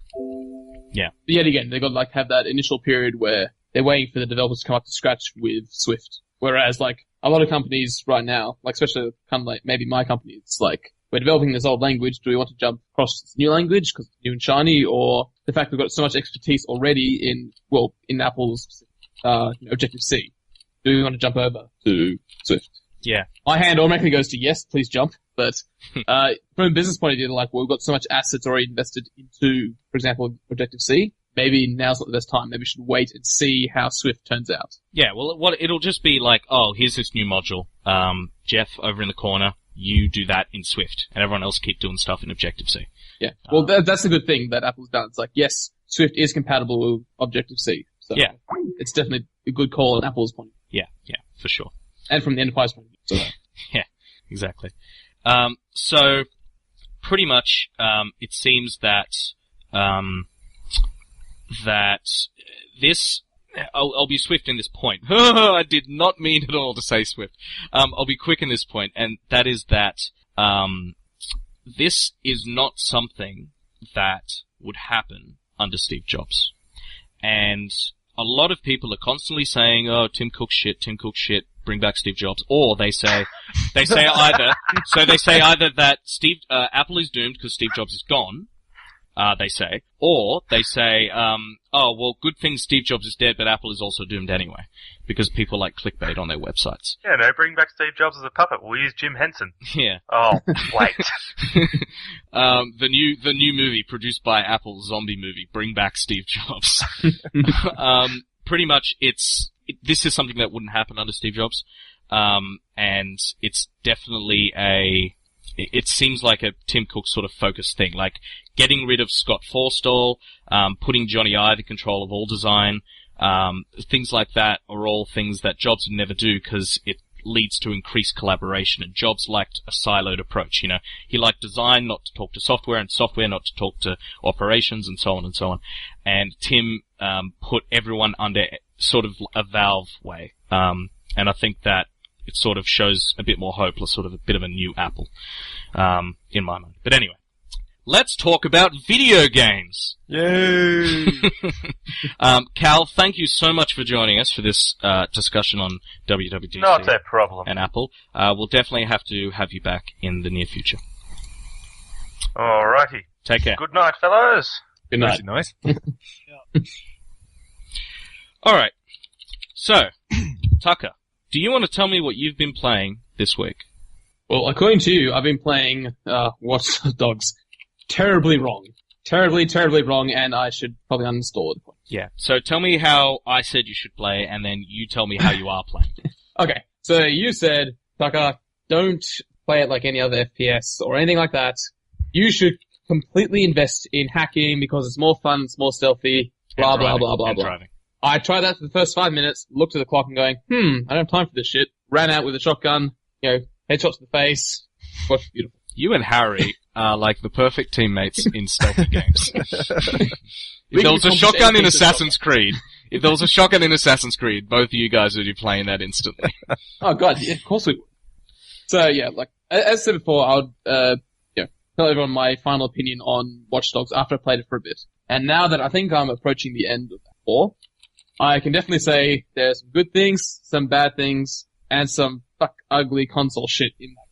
But yet again, they've got to have that initial period where they're waiting for the developers to come up to scratch with Swift. Whereas, a lot of companies right now, especially kind of maybe my company, it's like, we're developing this old language. Do we want to jump across to this new language because it's new and shiny, or the fact we've got so much expertise already in Apple's Objective-C? Do we want to jump over to Swift? Yeah. My hand automatically goes to yes, please jump. But from a business point of view, we've got so much assets already invested into, for example, Objective-C. Maybe now's not the best time. Maybe we should wait and see how Swift turns out. Yeah, well, it'll just be like, here's this new module. Jeff, over in the corner, you do that in Swift, and everyone else keep doing stuff in Objective-C. Yeah. Well, that's a good thing that Apple's done. It's like, yes, Swift is compatible with Objective-C. So yeah. It's definitely a good call on Apple's point of view. Yeah, for sure. And from the enterprise point of view. So. Yeah, exactly. So pretty much, it seems that this, I'll be swift in this point. I did not mean at all to say swift. I'll be quick in this point, and that is that, this is not something that would happen under Steve Jobs. And a lot of people are constantly saying, Tim Cook shit, bring back Steve Jobs, or they say either that Apple is doomed because Steve Jobs is gone, they say, or they say, good thing Steve Jobs is dead, but Apple is also doomed anyway, because people like clickbait on their websites. Yeah, no, bring back Steve Jobs as a puppet. We'll use Jim Henson. Yeah. Oh, wait. The new movie produced by Apple, zombie movie, Bring Back Steve Jobs. Pretty much this is something that wouldn't happen under Steve Jobs. And it's definitely it seems like a Tim Cook sort of focused thing, like getting rid of Scott Forstall, putting Johnny Ive in control of all design, things like that are all things that Jobs would never do because it leads to increased collaboration, and Jobs liked a siloed approach. He liked design not to talk to software, and software not to talk to operations, and so on and so on. And Tim put everyone under sort of a Valve way, and I think that it sort of shows a bit more hope, sort of a bit of a new Apple, in my mind. But anyway, let's talk about video games. Yay! Cal, thank you so much for joining us for this discussion on WWDC. Not a problem. And Apple. We'll definitely have to have you back in the near future. Alrighty. Take care. Good night, fellows. Good night. Nice. Alright. So, Tucker, do you want to tell me what you've been playing this week? Well, according to you, I've been playing Watch Dogs. Terribly wrong. Terribly, terribly wrong, and I should probably uninstall it. Yeah. So tell me how I said you should play, and then you tell me how you are playing. Okay, so you said, Tucker, don't play it like any other FPS or anything like that. You should completely invest in hacking because it's more fun, it's more stealthy, blah, blah, blah, blah, blah. Driving. I tried that for the first 5 minutes, looked at the clock and going, I don't have time for this shit. Ran out with a shotgun, headshot to the face. What's beautiful. You and Harry are like the perfect teammates in stealthy games. If there was a shotgun in Assassin's Creed, both of you guys would be playing that instantly. Oh god, yeah, of course we would. So yeah, like, as I said before, I would, tell everyone my final opinion on Watch Dogs after I played it for a bit. And now that I think I'm approaching the end of that 4, I can definitely say there's some good things, some bad things, and some ugly console shit in that.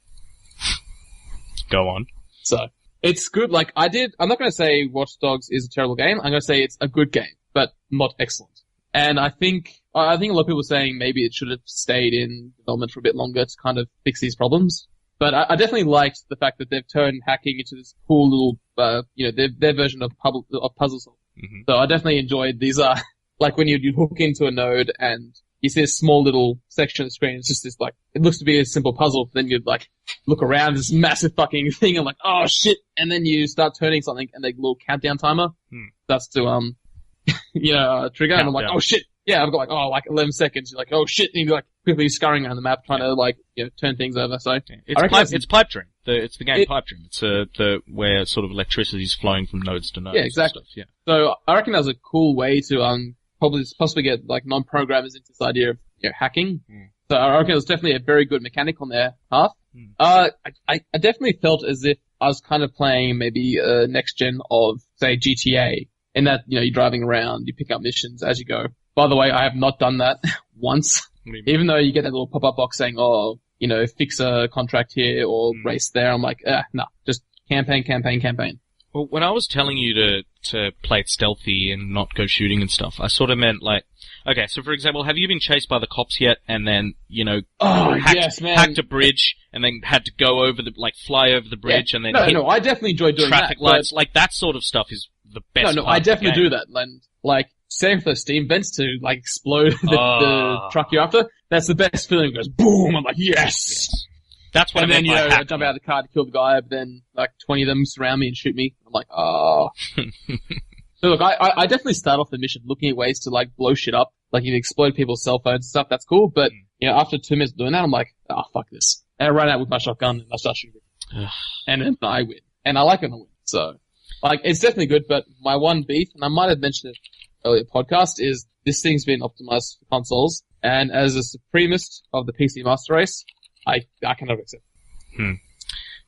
Go on. So, it's good. Like, I'm not going to say Watch Dogs is a terrible game. I'm going to say it's a good game, but not excellent. And I think a lot of people are saying maybe it should have stayed in development for a bit longer to kind of fix these problems. But I definitely liked the fact that they've turned hacking into this cool little, their version of puzzle solving. Mm-hmm. So I definitely enjoyed these, like when you hook into a node and you see a small little section of the screen, it's just this it looks to be a simple puzzle, then you'd look around this massive fucking thing and oh shit, and then you start turning something and a little countdown timer starts to, trigger, and I'm like, oh shit, yeah, I've got 11 seconds, you're like, oh shit, and you're quickly scurrying around the map trying to turn things over, so. It's pipe dream. It's the game Pipe Dream. It's where sort of electricity is flowing from nodes to nodes. Yeah, exactly. Stuff, yeah. So I reckon that was a cool way to, possibly get non-programmers into this idea of hacking. So I reckon it was definitely a very good mechanic on their path. I definitely felt as if I was kind of playing maybe a next gen of say GTA, in that you're driving around, you pick up missions as you go. By the way, I have not done that once, even though you get that little pop-up box saying, fix a contract here or race there. I'm like, nah, just campaign. Well, when I was telling you to play it stealthy and not go shooting and stuff, I sort of meant okay, so for example, have you been chased by the cops yet and then, hacked a bridge and then had to go over fly over the bridge and then hit I definitely enjoy doing traffic that. Lights, that sort of stuff is the best part I definitely of the game. do that. And, saving for the steam vents to, explode the truck you're after, that's the best feeling. It goes boom, I'm like, yes! That's what and I then, meant by I jump out of the car to kill the guy, but then, 20 of them surround me and shoot me. I'm like, So look, I definitely start off the mission looking at ways to, blow shit up. You explode people's cell phones and stuff, that's cool, but, after 2 minutes of doing that, I'm like, fuck this. And I run out with my shotgun and I start shooting. And then I win. And I like when I win. So, it's definitely good, but my one beef, and I might have mentioned it earlier podcast, is this thing's been optimized for consoles, and as a supremacist of the PC master race, I cannot accept it.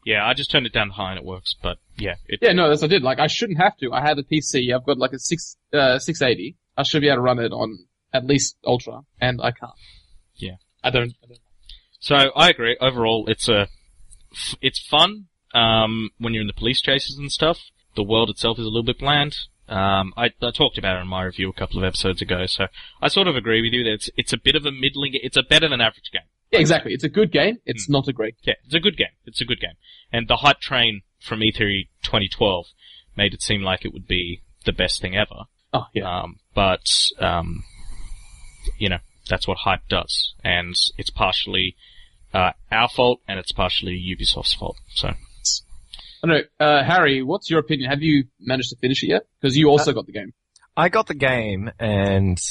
Yeah, I just turned it down high and it works, but yeah. No, that's what I did. I shouldn't have to. I have a PC, I've got a 680. I should be able to run it on at least Ultra, and I can't. Yeah. I don't. So, I agree. Overall, it's fun, when you're in the police chases and stuff. The world itself is a little bit bland. I talked about it in my review a couple of episodes ago, so I sort of agree with you that it's a bit of a middling, it's a better than average game. Yeah, exactly. It's a good game. It's not a great game. Yeah, it's a good game. And the hype train from E3 2012 made it seem like it would be the best thing ever. Oh, yeah. That's what hype does. And it's partially, our fault and it's partially Ubisoft's fault, so. I don't know, Harry, what's your opinion? Have you managed to finish it yet? Because you also got the game. I got the game, and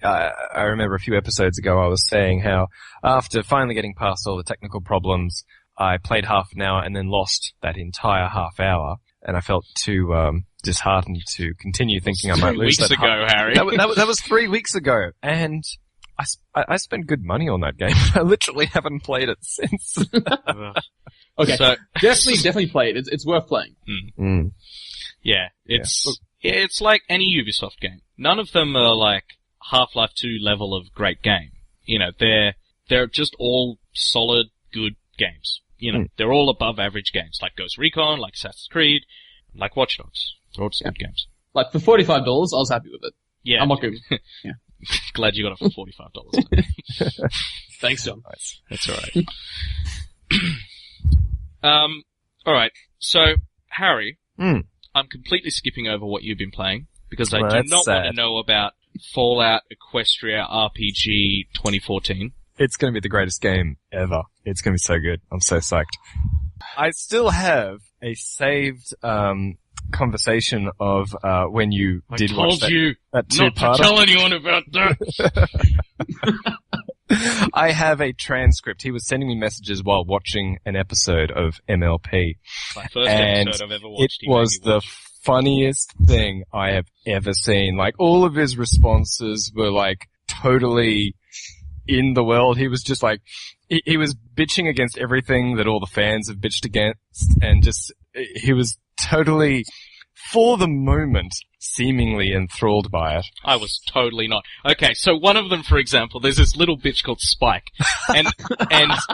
I remember a few episodes ago I was saying how after finally getting past all the technical problems, I played half an hour and then lost that entire half hour, and I felt too disheartened to continue thinking I might lose that. 3 weeks ago, Harry. That was 3 weeks ago, and I spent good money on that game. I literally haven't played it since. Okay, So- definitely play it. It's worth playing. Yeah, it's like any Ubisoft game. None of them are like Half-Life 2 level of great game. You know, they're just all solid, good games. You know, they're all above average games, like Ghost Recon, like Assassin's Creed, like Watch Dogs. They're all just good games. Like for $45, I was happy with it. Yeah. I'm not good. Yeah. Glad you got it for $45. Thanks, John. That's alright. Alright, so, Harry, I'm completely skipping over what you've been playing, because I do not want to know about Fallout Equestria RPG 2014. It's going to be the greatest game ever. It's going to be so good. I'm so psyched. I still have a saved conversation of when you did watch that. I told you that not to tell anyone about that. I have a transcript. He was sending me messages while watching an episode of MLP. My first and episode I've ever watched. it was the funniest thing I have ever seen. Like, all of his responses were like totally in the world. He was just like, he was bitching against everything that all the fans have bitched against, and just, he was totally, for the moment, seemingly enthralled by it. I was totally not. Okay, so one of them, for example, there's this little bitch called Spike, and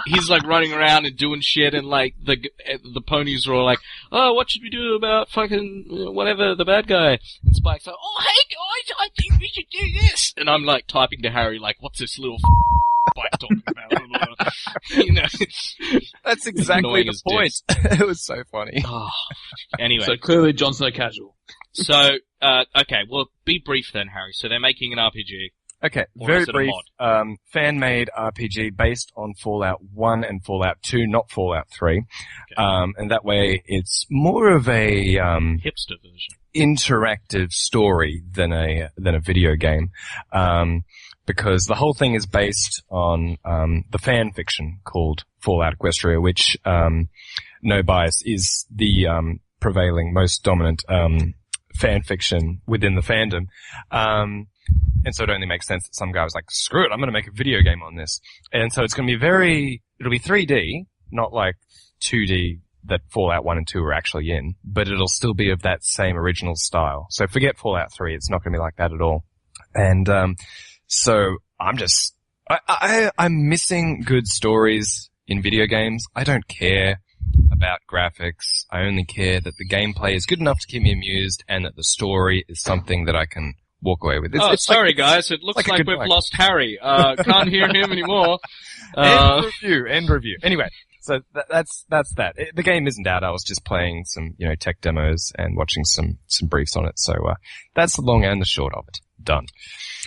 he's like running around and doing shit, and like the ponies are all like, oh, what should we do about fucking whatever, the bad guy? And Spike's like, oh, hey guys, I think we should do this. And I'm like typing to Harry like, what's this little Spike talking about? You know, that's exactly the point. It was so funny. Oh, anyway, So clearly John's no casual. so okay, well, be brief then, Harry. So they're making an RPG. Okay, Or very is it a brief. mod? Fan-made RPG based on Fallout 1 and Fallout 2, not Fallout 3. Okay. And that way it's more of a Hipster version. interactive story than a video game. Because the whole thing is based on the fan fiction called Fallout Equestria, which no bias is the prevailing, most dominant fan fiction within the fandom. And so it only makes sense that some guy was like, screw it, I'm going to make a video game on this. And so it's going to be it'll be 3D, not like 2D that Fallout 1 and 2 are actually in, but it'll still be of that same original style. So forget Fallout 3, it's not going to be like that at all. And so I'm missing good stories in video games. I don't care about graphics. I only care that the gameplay is good enough to keep me amused and that the story is something that I can walk away with. Sorry guys, it looks like we've lost Harry. Can't hear him anymore. End review. Anyway, so that's that. The game isn't out. I was just playing some, tech demos and watching some briefs on it. So, that's the long and the short of it. Done.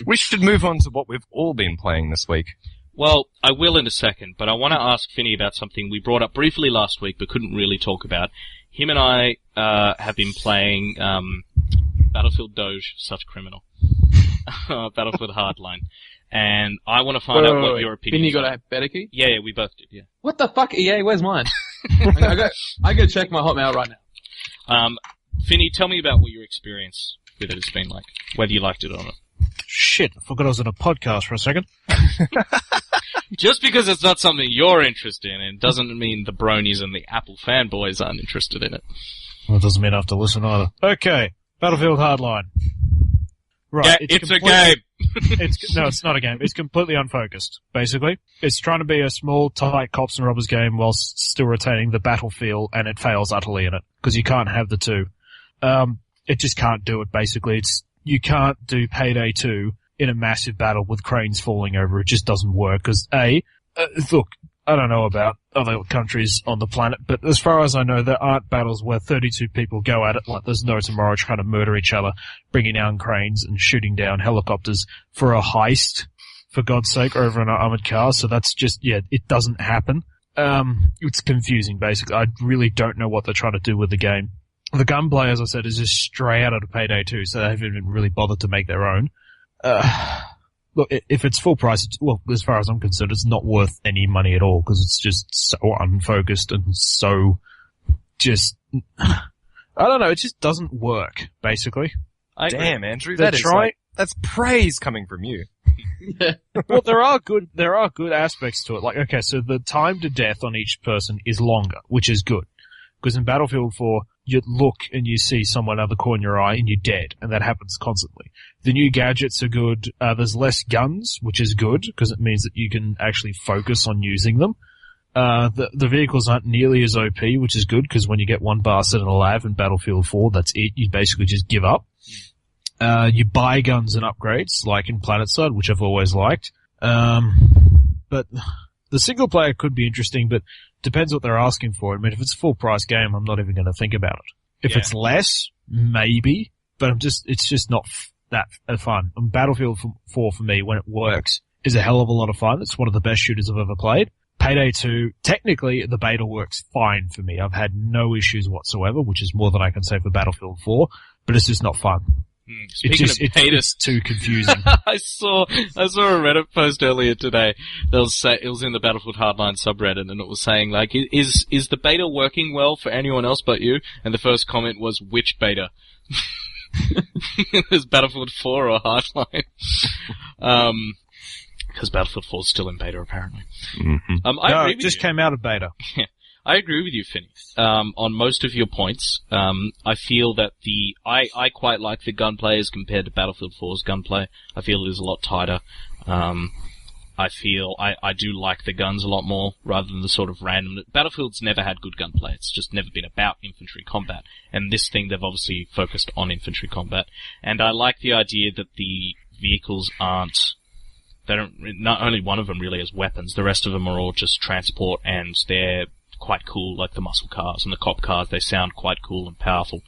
We should move on to what we've all been playing this week. Well, I will in a second, but I want to ask Finny about something we brought up briefly last week but couldn't really talk about. Him and I have been playing Battlefield Doge, such criminal. Battlefield Hardline. And I want to find out what your opinion is. Finny got a better key? Yeah, we both did, yeah. What the fuck, EA? Where's mine? I go check my Hotmail right now. Finny, tell me about what your experience with it has been like, whether you liked it or not. Shit, I forgot I was on a podcast for a second. Just because it's not something you're interested in doesn't mean the bronies and the Apple fanboys aren't interested in it. Well, it doesn't mean I have to listen either. Okay, Battlefield Hardline. Right, Yeah, it's a game. No, it's not a game. It's completely unfocused, basically. It's trying to be a small, tight cops and robbers game whilst still retaining the battle feel, and it fails utterly in it, because you can't have the two. It just can't do it, basically. You can't do Payday 2 in a massive battle with cranes falling over. It just doesn't work, because look, I don't know about other countries on the planet, but as far as I know, there aren't battles where 32 people go at it like there's no tomorrow trying to murder each other, bringing down cranes and shooting down helicopters for a heist, for God's sake, over an armored car. So that's just, it doesn't happen. It's confusing, basically. I really don't know what they're trying to do with the game. The gunplay, as I said, is just straight out of Payday 2, so they haven't even really bothered to make their own. Look, if it's full price, well, as far as I'm concerned, it's not worth any money at all, because it's just so unfocused and so just... I don't know, it just doesn't work, basically. Damn, Andrew, They're that's praise coming from you. Well, there are good aspects to it. Like, okay, so the time to death on each person is longer, which is good. Because in Battlefield 4, you look and you see someone out of the corner of your eye and you're dead, and that happens constantly. The new gadgets are good. There's less guns, which is good, because it means that you can actually focus on using them. The vehicles aren't nearly as OP, which is good, because when you get one bastard in a lab in Battlefield 4, that's it. You basically just give up. You buy guns and upgrades, like in PlanetSide, which I've always liked. But the single player could be interesting, but depends what they're asking for. I mean, if it's a full price game, I'm not even going to think about it. If it's less, maybe, but it's just not that fun. And Battlefield 4 for me, when it works, is a hell of a lot of fun. It's one of the best shooters I've ever played. Payday 2, technically, the beta works fine for me. I've had no issues whatsoever, which is more than I can say for Battlefield 4, but it's just not fun. It's too confusing. I saw a Reddit post earlier today. It was in the Battlefield Hardline subreddit, and it was saying, like, is the beta working well for anyone else but you? And the first comment was, which beta? Is Battlefield 4 or Hardline? Because Battlefield 4 is still in beta, apparently. Mm-hmm. It just came out of beta. Yeah. I agree with you, Finny, on most of your points. I feel that I quite like the gunplay as compared to Battlefield 4's gunplay. I feel it is a lot tighter. I feel I do like the guns a lot more, rather than the sort of random... Battlefield's never had good gunplay. It's just never been about infantry combat. And this thing, they've obviously focused on infantry combat. And I like the idea that the vehicles aren't... Not only one of them really has weapons, the rest of them are all just transport, and they're quite cool, like the muscle cars and the cop cars. They sound quite cool and powerful.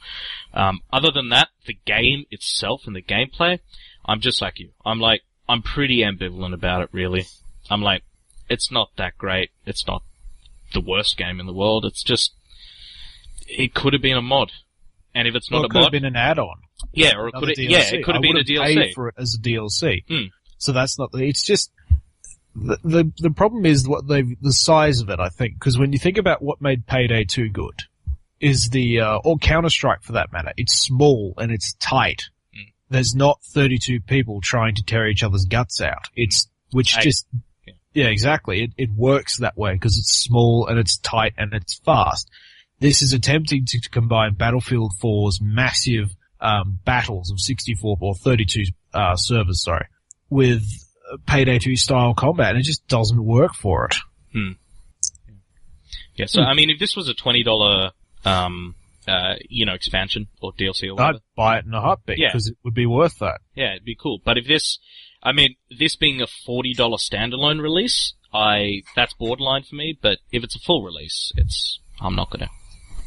Other than that, the game itself and the gameplay, I'm just like you. I'm pretty ambivalent about it, really. I'm like, it's not that great. It's not the worst game in the world. It's just, it could have been a mod. And if it's not a mod... It could have been an add-on. Yeah, or it could have been a DLC. I would have paid for it as a DLC. So that's not... It's just... The problem is the size of it, I think, because when you think about what made Payday 2 good, is or Counter-Strike for that matter, it's small and it's tight. There's not 32 people trying to tear each other's guts out. Yeah, exactly. It works that way because it's small and it's tight and it's fast. This is attempting to combine Battlefield 4's massive, battles of 64 or 32, servers, with Payday 2 style combat, and it just doesn't work for it. Yeah, so, I mean, if this was a $20, expansion or DLC or whatever. I'd buy it in a heartbeat, because it would be worth that. Yeah, it'd be cool. But if this being a $40 standalone release, that's borderline for me, but if it's a full release, I'm not gonna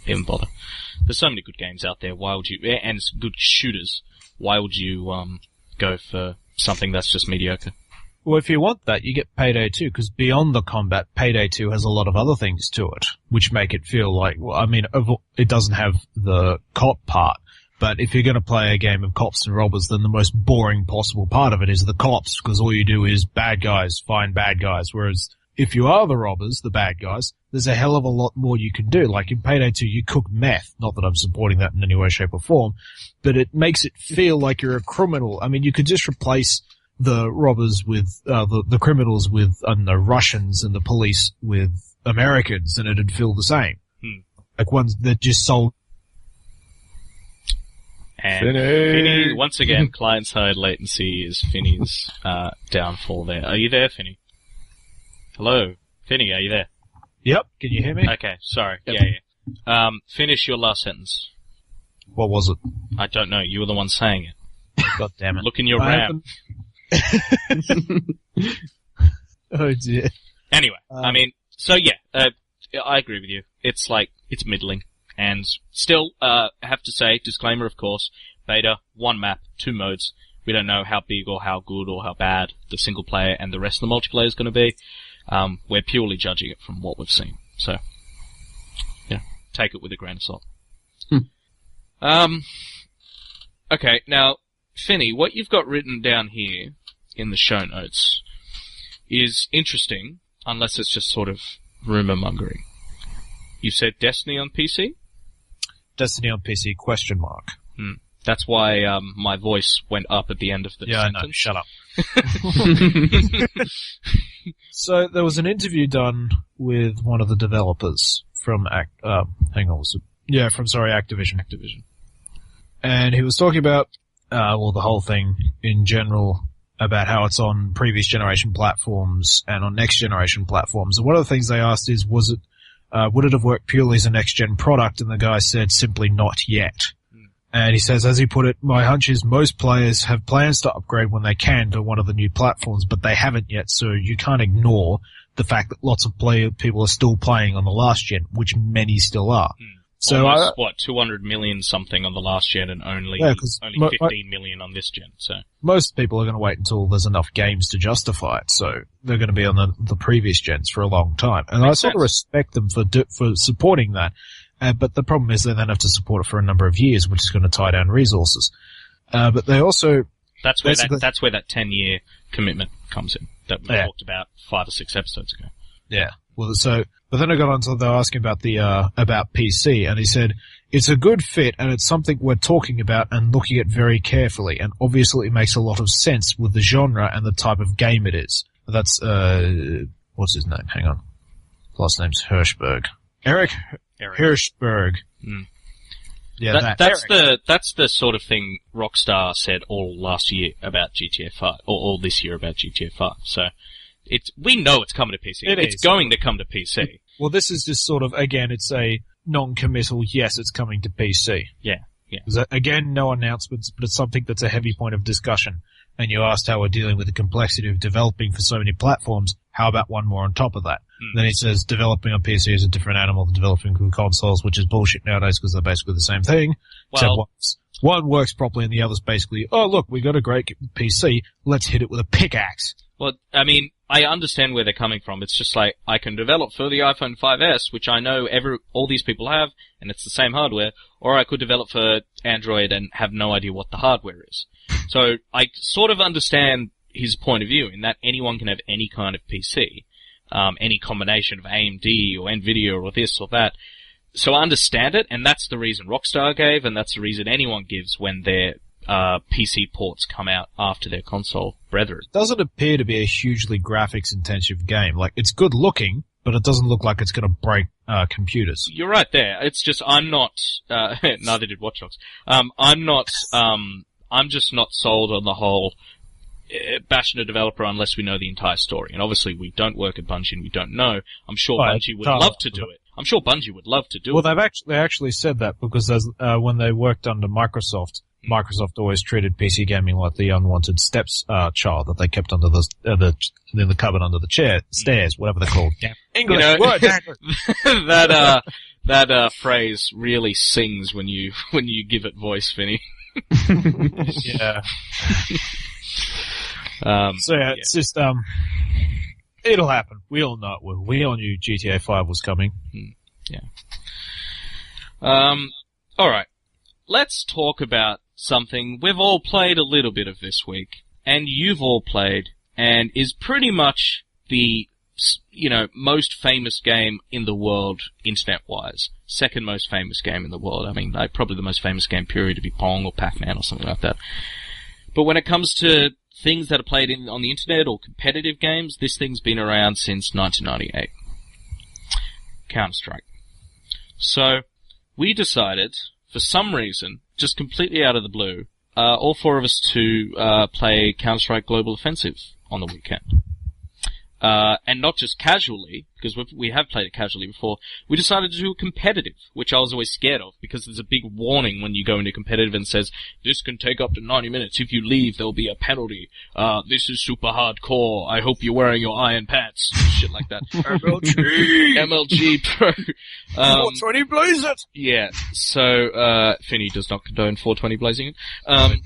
even bother. There's so many good games out there, and good shooters, why would you, go for something that's just mediocre? Well, if you want that, you get Payday 2, because beyond the combat, Payday 2 has a lot of other things to it, which make it feel like, well, I mean, it doesn't have the cop part, but if you're going to play a game of cops and robbers, then the most boring possible part of it is the cops, because all you do is bad guys find bad guys, whereas if you are the robbers, the bad guys, there's a hell of a lot more you can do. Like in Payday 2, you cook meth. Not that I'm supporting that in any way, shape, or form, but it makes it feel like you're a criminal. I mean, you could just replace the robbers with, the criminals with, I don't know, Russians and the police with Americans, and it'd feel the same. Like ones that just sold. And Finny, once again, client-side latency is Finny's, downfall there. Are you there, Finny? Hello? Finny, are you there? Yep. Can you hear me? Okay, sorry. Yep. Yeah. Finish your last sentence. What was it? I don't know. You were the one saying it. God damn it. Look in your RAM. Oh dear. Anyway, I mean, so yeah, I agree with you. It's middling. And still, I have to say, disclaimer of course, beta, one map, 2 modes. We don't know how big or how good or how bad the single player and the rest of the multiplayer is going to be. We're purely judging it from what we've seen. So, yeah, take it with a grain of salt. Okay, now, Finny, what you've got written down here in the show notes is interesting, unless it's just sort of rumor mongering. You said Destiny on PC? Destiny on PC, question mark. That's why my voice went up at the end of the sentence. I know. Shut up. So there was an interview done with one of the developers from Activision. And he was talking about, the whole thing in general, about how it's on previous generation platforms and on next generation platforms. And one of the things they asked is, would it have worked purely as a next gen product? And the guy said simply not yet. And he says, as he put it, my hunch is most players have plans to upgrade when they can to one of the new platforms, but they haven't yet, so you can't ignore the fact that lots of people are still playing on the last gen, which many still are. So almost, 200 million something on the last gen and only 15 million on this gen, so. Most people are going to wait until there's enough games to justify it, so they're going to be on the previous gens for a long time. And I sort of respect them for supporting that. But the problem is they then have to support it for a number of years, which is going to tie down resources. But they also... That's where that 10-year commitment comes in, that we talked about 5 or 6 episodes ago. Yeah. Well, but then I got on to, they were asking about about PC, and he said, it's a good fit, and it's something we're talking about and looking at very carefully, and obviously it makes a lot of sense with the genre and the type of game it is. That's, what's his name? Hang on. Last name's Hirschberg. Eric Hirschberg. Yeah, that's the sort of thing Rockstar said all last year about GTA 5, or all this year about GTA 5. So we know it's coming to PC. It's going to come to PC. Well, this is just sort of, again, it's a non-committal, yes, it's coming to PC. Yeah. Again, no announcements, but it's something that's a heavy point of discussion. And you asked how we're dealing with the complexity of developing for so many platforms. How about one more on top of that? Then he says developing on PC is a different animal than developing for consoles, which is bullshit nowadays because they're basically the same thing. Well, except one works properly and the other's basically, oh look, we got a great PC, let's hit it with a pickaxe. Well, I mean, I understand where they're coming from. It's just like, I can develop for the iPhone 5S, which I know all these people have, and it's the same hardware, or I could develop for Android and have no idea what the hardware is. So I sort of understand his point of view in that anyone can have any kind of PC, any combination of AMD or Nvidia or this or that. So I understand it, and that's the reason Rockstar gave, and that's the reason anyone gives when their PC ports come out after their console brethren. It doesn't appear to be a hugely graphics-intensive game. Like, it's good looking, but it doesn't look like it's going to break computers. You're right there. It's just I'm not. Neither did Watch Dogs. I'm just not sold on the whole bashing a developer unless we know the entire story. And obviously we don't work at Bungie and we don't know. I'm sure Bungie would love to do it. I'm sure Bungie would love to do it. Well, they actually said that because when they worked under Microsoft, Microsoft always treated PC gaming like the unwanted child that they kept under in the cupboard under the stairs, whatever they're called. English word. That phrase really sings when you give it voice, Finny. Yeah. It's just it'll happen. We all know it will. We all knew GTA 5 was coming. Yeah. All right. Let's talk about something we've all played a little bit of this week, and you've all played, and is pretty much the most famous game in the world, internet-wise. Second most famous game in the world. I mean, probably the most famous game, period, to be Pong or Pac-Man or something like that. But when it comes to things that are played on the internet or competitive games, this thing's been around since 1998. Counter-Strike. So, we decided, for some reason, just completely out of the blue, all four of us to play Counter-Strike Global Offensive on the weekend. And not just casually, because we have played it casually before, we decided to do a competitive, which I was always scared of, because there's a big warning when you go into competitive and says, this can take up to 90 minutes, if you leave there'll be a penalty, this is super hardcore, I hope you're wearing your iron pants, shit like that. MLG Pro. 420 blaze it! Yeah, so, Finny does not condone 420 blazing it.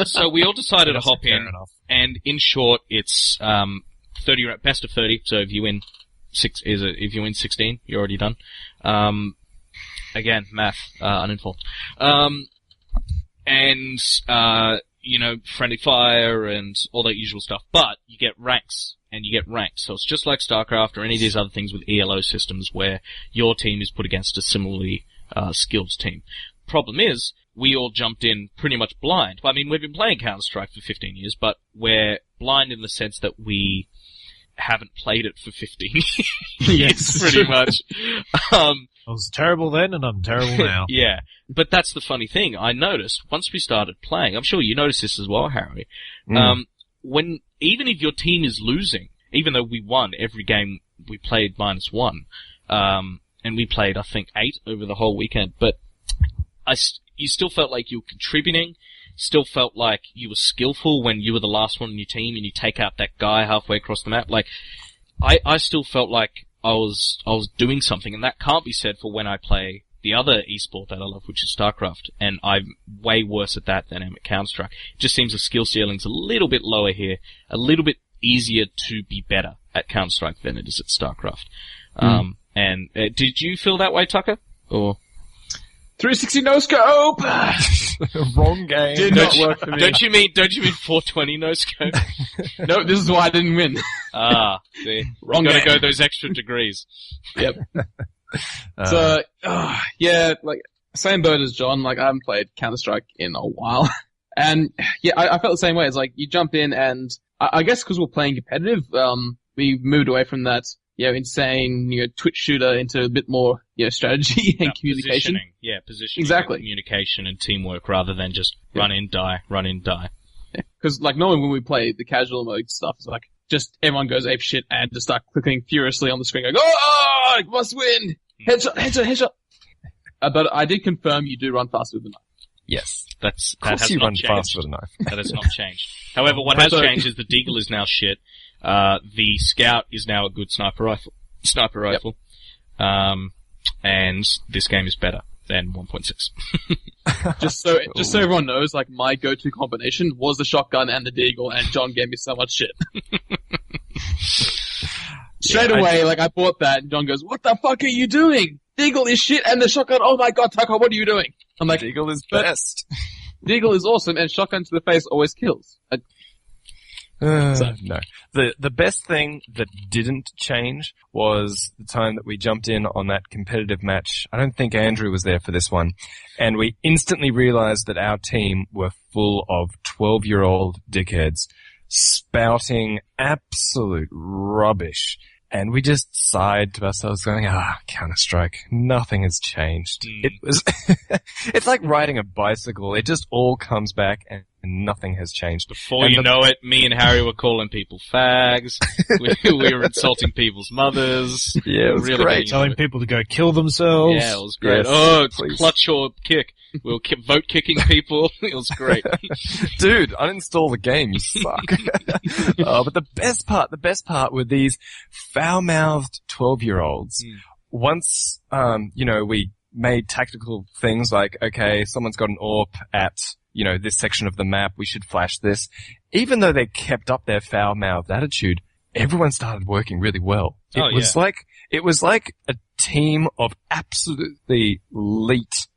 So we all decided to hop in, and in short, it's, 30 best of 30. So if you win 16, you're already done. Again, math, uninformed. And, friendly fire and all that usual stuff. But you get ranks, and you get ranked. So it's just like StarCraft or any of these other things with ELO systems where your team is put against a similarly skilled team. Problem is, we all jumped in pretty much blind. I mean, we've been playing Counter-Strike for 15 years, but we're blind in the sense that we haven't played it for 15 years. Yes. Pretty much. I was terrible then, and I'm terrible now. Yeah. But that's the funny thing. I noticed, once we started playing, I'm sure you noticed this as well, Harry, even if your team is losing, even though we won every game we played -1, and we played, I think, 8 over the whole weekend, but you still felt like you were contributing, still felt like you were skillful when you were the last one on your team and you take out that guy halfway across the map. Like, I still felt like I was doing something, and that can't be said for when I play the other esport that I love, which is StarCraft, and I'm way worse at that than I am at Counter-Strike. It just seems the skill ceiling's a little bit lower here, a little bit easier to be better at Counter-Strike than it is at StarCraft. And did you feel that way, Tucker? Or 360 no scope. Wrong game. Did not work for me. Don't you mean 420 no scope? No, this is why I didn't win. See, Wrong gotta game. go those extra degrees. Yep. Yeah, like, same boat as John. Like, I haven't played Counter-Strike in a while. And, yeah, I felt the same way. It's like, you jump in and, I guess because we're playing competitive, we moved away from that, insane, Twitch shooter into a bit more, strategy and communication. Positioning. Exactly. And communication and teamwork rather than just run in, die. Because, like, normally when we play the casual mode stuff, it's like, just everyone goes ape shit and just start clicking furiously on the screen going, oh, I must win! Headshot! But I did confirm you do run faster with the knife. Yes. That has you not run changed. faster with a knife. That has not changed. However, what has changed is the Deagle is now shit. The Scout is now a good sniper rifle. Yep. And this game is better than 1.6. Just so everyone knows, like, my go-to combination was the shotgun and the Deagle, and John gave me so much shit. Straight away, I bought that, and John goes, what the fuck are you doing? Deagle is shit, and the shotgun, oh my god, Tucker, what are you doing? I'm like, Deagle is best. Deagle is awesome, and shotgun to the face always kills. No. The best thing that didn't change was the time that we jumped in on that competitive match. I don't think Andrew was there for this one. And we instantly realized that our team were full of 12-year-old dickheads spouting absolute rubbish. And we just sighed to ourselves going, Counter-Strike, nothing has changed. It was, it's like riding a bicycle. It just all comes back and nothing has changed. Before you know it, me and Harry were calling people fags. we were insulting people's mothers. Yeah, it was really great. Telling people to go kill themselves. Yeah, it was great. Yes, it's please. clutch or kick. We were vote kicking people. It was great. Dude, uninstall the game, you suck. But the best part were these foul-mouthed 12-year-olds. Once, we made tactical things like, okay, someone's got an AWP at, this section of the map, we should flash this. Even though they kept up their foul-mouthed attitude, everyone started working really well. It was like a team of absolutely elite,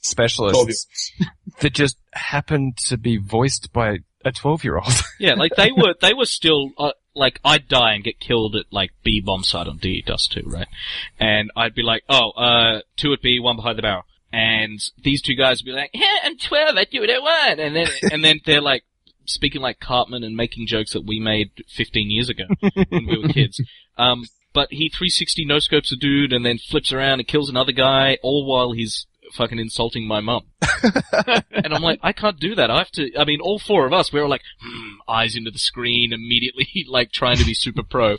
specialists that just happened to be voiced by a 12-year-old. Yeah, they were still, I'd die and get killed at, B bomb site on DE Dust 2, right? And I'd be like, 2 at B, 1 behind the barrel. And these two guys would be like, yeah, I'm 12, I do it at 1. And then they're speaking like Cartman and making jokes that we made 15 years ago when we were kids. But he 360 no-scopes a dude and then flips around and kills another guy, all while he's fucking insulting my mum. And I'm like, I can't do that. All 4 of us, we were like, eyes into the screen, immediately, trying to be super pro.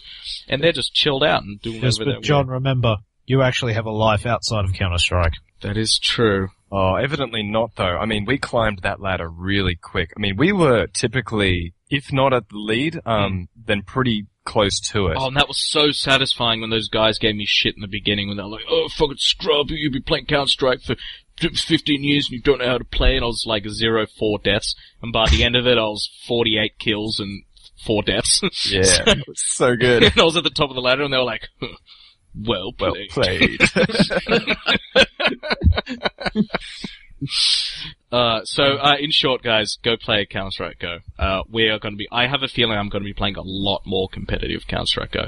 And they're just chilled out and doing whatever they're John, remember, you actually have a life outside of Counter-Strike. That is true. Oh, evidently not though. We climbed that ladder really quick. We were typically, if not at the lead, then pretty close to it. Oh, and that was so satisfying when those guys gave me shit in the beginning when they were like, oh, fucking scrub, you've been playing Counter-Strike for 15 years and you don't know how to play, and I was 0-4 deaths, and by the end of it I was 48 kills and 4 deaths. Yeah, it was so good. And I was at the top of the ladder and they were like, Well Well played. played. In short, guys, go play Counter-Strike Go. I have a feeling I'm going to be playing a lot more competitive Counter-Strike Go.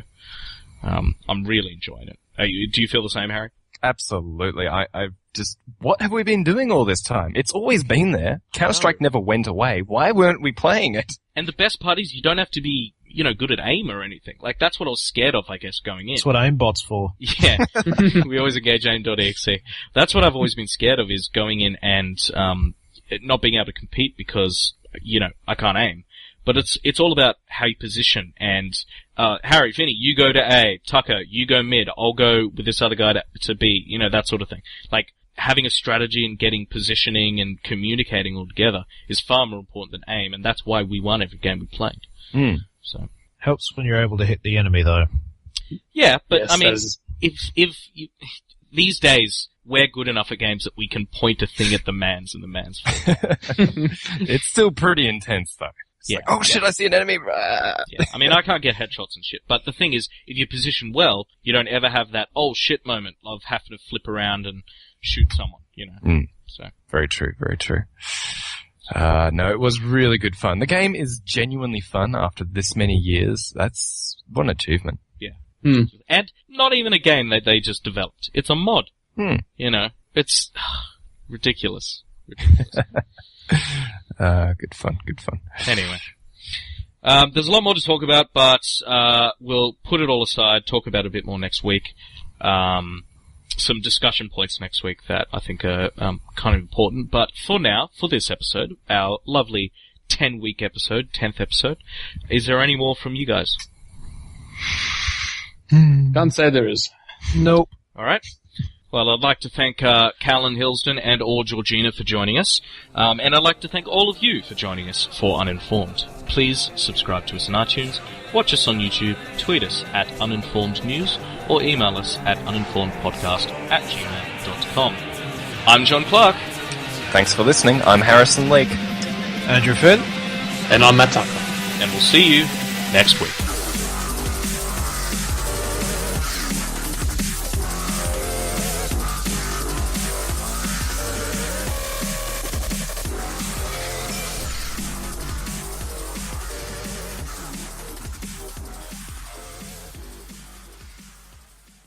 I'm really enjoying it. Do you feel the same, Harry? Absolutely. What have we been doing all this time? It's always been there. Counter-Strike never went away. Why weren't we playing it? And the best part is you don't have to be, good at aim or anything. Like, that's what I was scared of, I guess, going in. That's what aimbot's for. Yeah. We always engage aim.exe. That's what I've always been scared of, is going in and, not being able to compete because, I can't aim. But it's all about how you position. And, Harry, Finny, you go to A. Tucker, you go mid. I'll go with this other guy to B. that sort of thing. Like, having a strategy and getting positioning and communicating all together is far more important than aim, and that's why we won every game we played. So helps when you're able to hit the enemy, though. Yeah, but Yes, I mean, that is- if you, these days we're good enough at games that we can point a thing at the mans and the mans. It's still pretty intense, though. It's like, oh shit, I see an enemy. Yeah, I mean, I can't get headshots and shit, but the thing is, if you position well, you don't ever have that oh shit moment of having to flip around and shoot someone, So Very true, very true. No, it was really good fun. The game is genuinely fun after this many years. That's what an achievement. yeah, and not even a game that they just developed. It's a mod. It's ridiculous. Good fun, good fun. Anyway. There's a lot more to talk about, but we'll put it all aside, talk about it a bit more next week. Some discussion points next week that I think are kind of important. But for now, for this episode, our lovely 10-week episode, 10th episode, is there any more from you guys? Can't say there is. Nope. All right. Well, I'd like to thank Callan Hillsden and or Georgina for joining us. And I'd like to thank all of you for joining us for Uninformed. Please subscribe to us on iTunes, watch us on YouTube, tweet us at uninformednews, or email us at uninformedpodcast@gmail.com. I'm John Clark. Thanks for listening. I'm Harrison Lake. Andrew Finn. And I'm Matt Tucker. And we'll see you next week.